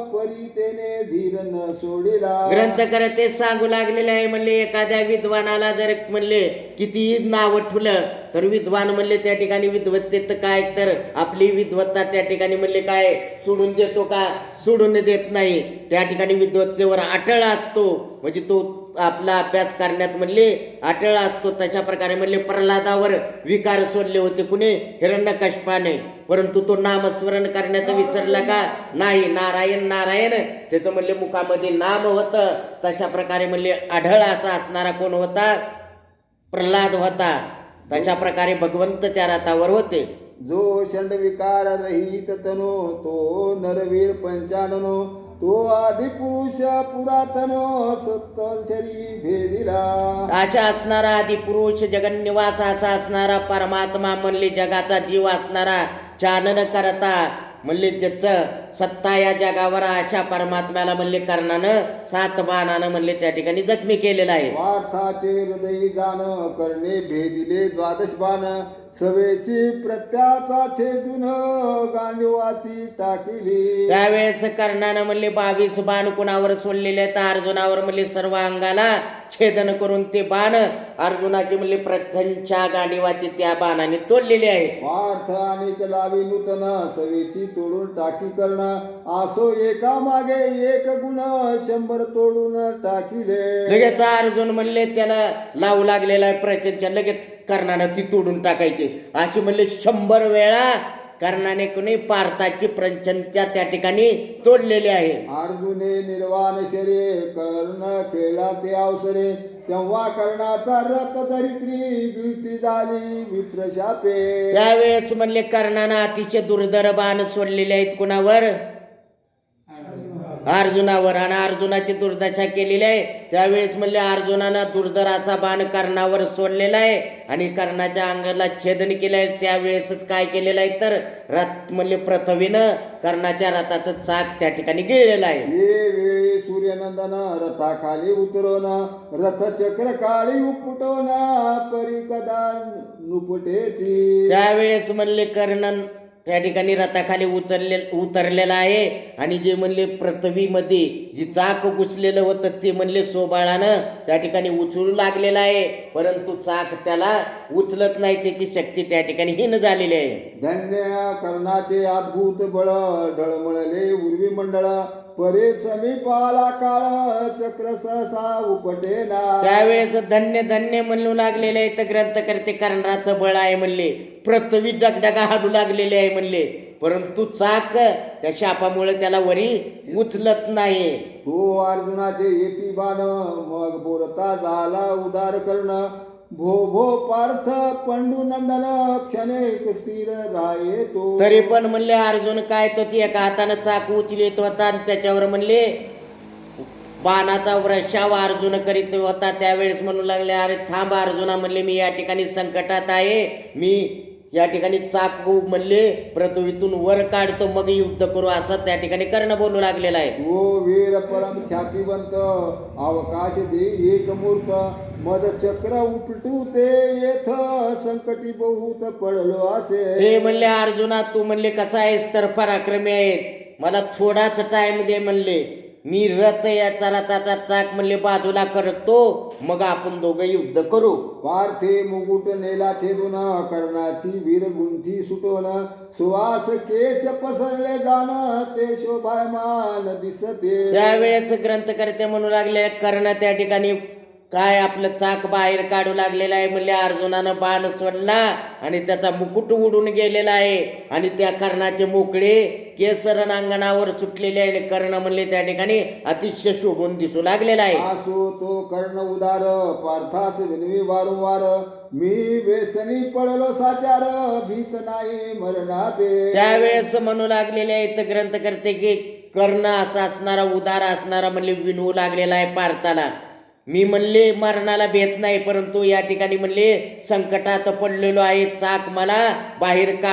परी तेने धीर न सोडिला. ग्रंथकर्ते सांगू लागलेले आहे म्हणले एखाद्या विद्वानाला जर म्हणले कितीही नाव ठुलं तर विद्वान म्हणले त्या ठिकाणी विद्वत्तेत काय तर आपली विद्वत्ता त्या ठिकाणी म्हणले काय सोडून देतो का सोडून देत नाही. त्या ठिकाणी विद्वत्तेवर अटळ असतो म्हणजे तो आपला अभ्यास करण्यात म्हणले अटळ असतो. तशा प्रकारे म्हणले प्रल्हादावर विकार सोडले होते कुणी हिरण्यकश्यपाने परंतु तो नामस्मरण करण्याचं विसरला का नाही. नारायण नारायण त्याचं म्हणले मुखामध्ये नाम होतं. तशा प्रकारे म्हणले आढळ असा असणारा कोण होता प्रल्हाद होता. तशा प्रकारे भगवंत त्या रथावर होते. जो षंड विकार रहित तनो तो नरवीर पंचाननो तो आदि पुरुष पुरातन सत्तरी भेदिला. अशा असणारा आदि पुरुष जगन्निवास असा असणारा परमात्मा म्हणले जगाचा जीव असणारा चानन करता म्हणले त्याचं सत्ता या जगावर अशा परमात्म्याला म्हणले कर्णानं 7 बाणानं म्हणले त्या ठिकाणी जखमी केलेलं आहे. वार्थाचे हृदयी जाण करणे भेदिले 12 बाण सवेची प्रत्याचा छेदून गांडवाची टाकिली. त्यावेळेस कर्णानं म्हणले 22 बाण कुणावर सोडलेले आहेत अर्जुनावर म्हणले सर्व अंगाला छेदन करून ते बाण अर्जुनाची म्हणले प्रत्यंच्या गांडीवाची त्या बाणाने तोडलेले आहे. पार्थ अनेक लावी नूतन सवेची तोडून टाकी कर्ण असो एका मागे एक गुण 100 तोडून टाकिले. लगेच अर्जुन म्हणले त्याला लावू लागलेला आहे प्रत्यंच्या लगेच कर्णानं ती तोडून टाकायची अशी म्हणले 100 वेळा कर्णाने कुणी पार्थाची प्रचंडच्या त्या ठिकाणी तोडलेली आहे. अर्जुने निर्वाण शरे कर्ण केला ते अवसरे तेव्हा कर्णाचा रथ धरित्री गृती झाली विप्रशापे. त्यावेळेस म्हणले कर्णानं अतिशय दुर्धर बाण सोडलेले आहेत कुणावर अर्जुनावर आणि अर्जुनाची दुर्दशा केलेली आहे. त्यावेळेस म्हणले अर्जुनानं दुर्धराचा बाण कर्णावर सोडलेला आहे आणि कर्णाच्या अंगाला छेदन केलं आहे. त्यावेळेसच काय केलेलं आहे तर रथ म्हणले पृथ्वीनं कर्णाच्या रथाचं चाक त्या ठिकाणी गिळलेलं आहे. हे वेळी सूर्यनंदन रथाखाली उतरवण रथ चक्र काळी उपटवण परी कदा नुपटेची. त्यावेळेस म्हणले कर्ण त्या ठिकाणी रथाखाली उतरलेला आहे आणि जे म्हणले पृथ्वीमध्ये जी चाक घुसलेलं होतं ते म्हणले सोबाळानं त्या ठिकाणी उचलू लागलेलं आहे परंतु चाक त्याला उचलत नाही त्याची शक्ती त्या ठिकाणी हीन झालेली आहे. धन्य कर्णाचे अद्भुत बळ ढळमळले उर्वी मंडळ परे समीपाला काळ चक्र सहसा उपटेना. त्यावेळेस धन्य धन्य म्हणू लागलेले आहे तर ग्रंथकर्ते कर्णाचं बळ आहे म्हणले पृथ्वी डगडगा हाडू लागलेले आहे म्हणले परंतु चाक त्या शापामुळे त्याला वरी उचलत नाही. तो अर्जुनाचे येती बाण मग बोलता झाला उदार कर्ण भो भो पार्थ पंडुनंदन क्षणे स्थिर राये तो. तरी पण म्हणले अर्जुन काय तो ती एका हातानं चाकू उचलित होता आणि त्याच्यावर म्हणले बाणाचा वर्षाव अर्जुन करीत होता. त्यावेळेस म्हणू लागले अरे थांब अर्जुना म्हणले मी या ठिकाणी संकटात आहे मी या ठिकाणी चाकू म्हणले पृथ्वीतून वर काढतो मग युद्ध करू असं त्या ठिकाणी कर्ण बोलू लागलेला आहे. तो वीर परम ख्यातिवंत अवकाश दे एक मूर्त मद चक्र उपटू ते येथ संकटी बहुत पडलो असे. हे म्हणले अर्जुना तू म्हणले कसा आहेस तर पराक्रमी आहेत मला थोडाच टाइम दे म्हणले मी रथ याचा रथाचा चाक म्हणले बाजूला करतो मग आपण दोघं युद्ध करू. पार्थे मुकुट नेला छेदून कर्णाची वीर गुंठी सुटवण सुवास केस पसरले जाण ते शोभायमान दिसते. त्यावेळेस ग्रंथकर्ते म्हणू लागले कर्ण त्या ठिकाणी काय आपलं चाक बाहेर काढू लागलेलं आहे म्हणले अर्जुनानं बाण सोडला आणि त्याचा मुकुट उडून गेलेला आहे आणि त्या कर्णाचे मोकळे केस रणांगणावर सुटलेले आहे. कर्ण म्हणले त्या ठिकाणी अतिशय शोभून दिसू लागलेला आहे. असो तो कर्ण उदार पार्थास विनवी वारंवार मी व्यसनी पडलो साचार भीत नाही मरणाते. त्यावेळेस म्हणू लागलेले आहेत ग्रंथकर्ते की कर्ण असा असणारा उदार असणारा म्हणले विनवू लागलेला आहे पार्थाला मी म्हणले मरणाला भेट नाही परंतु या ठिकाणी म्हणले संकटात पडलेलो आहे चाक मला बाहेर का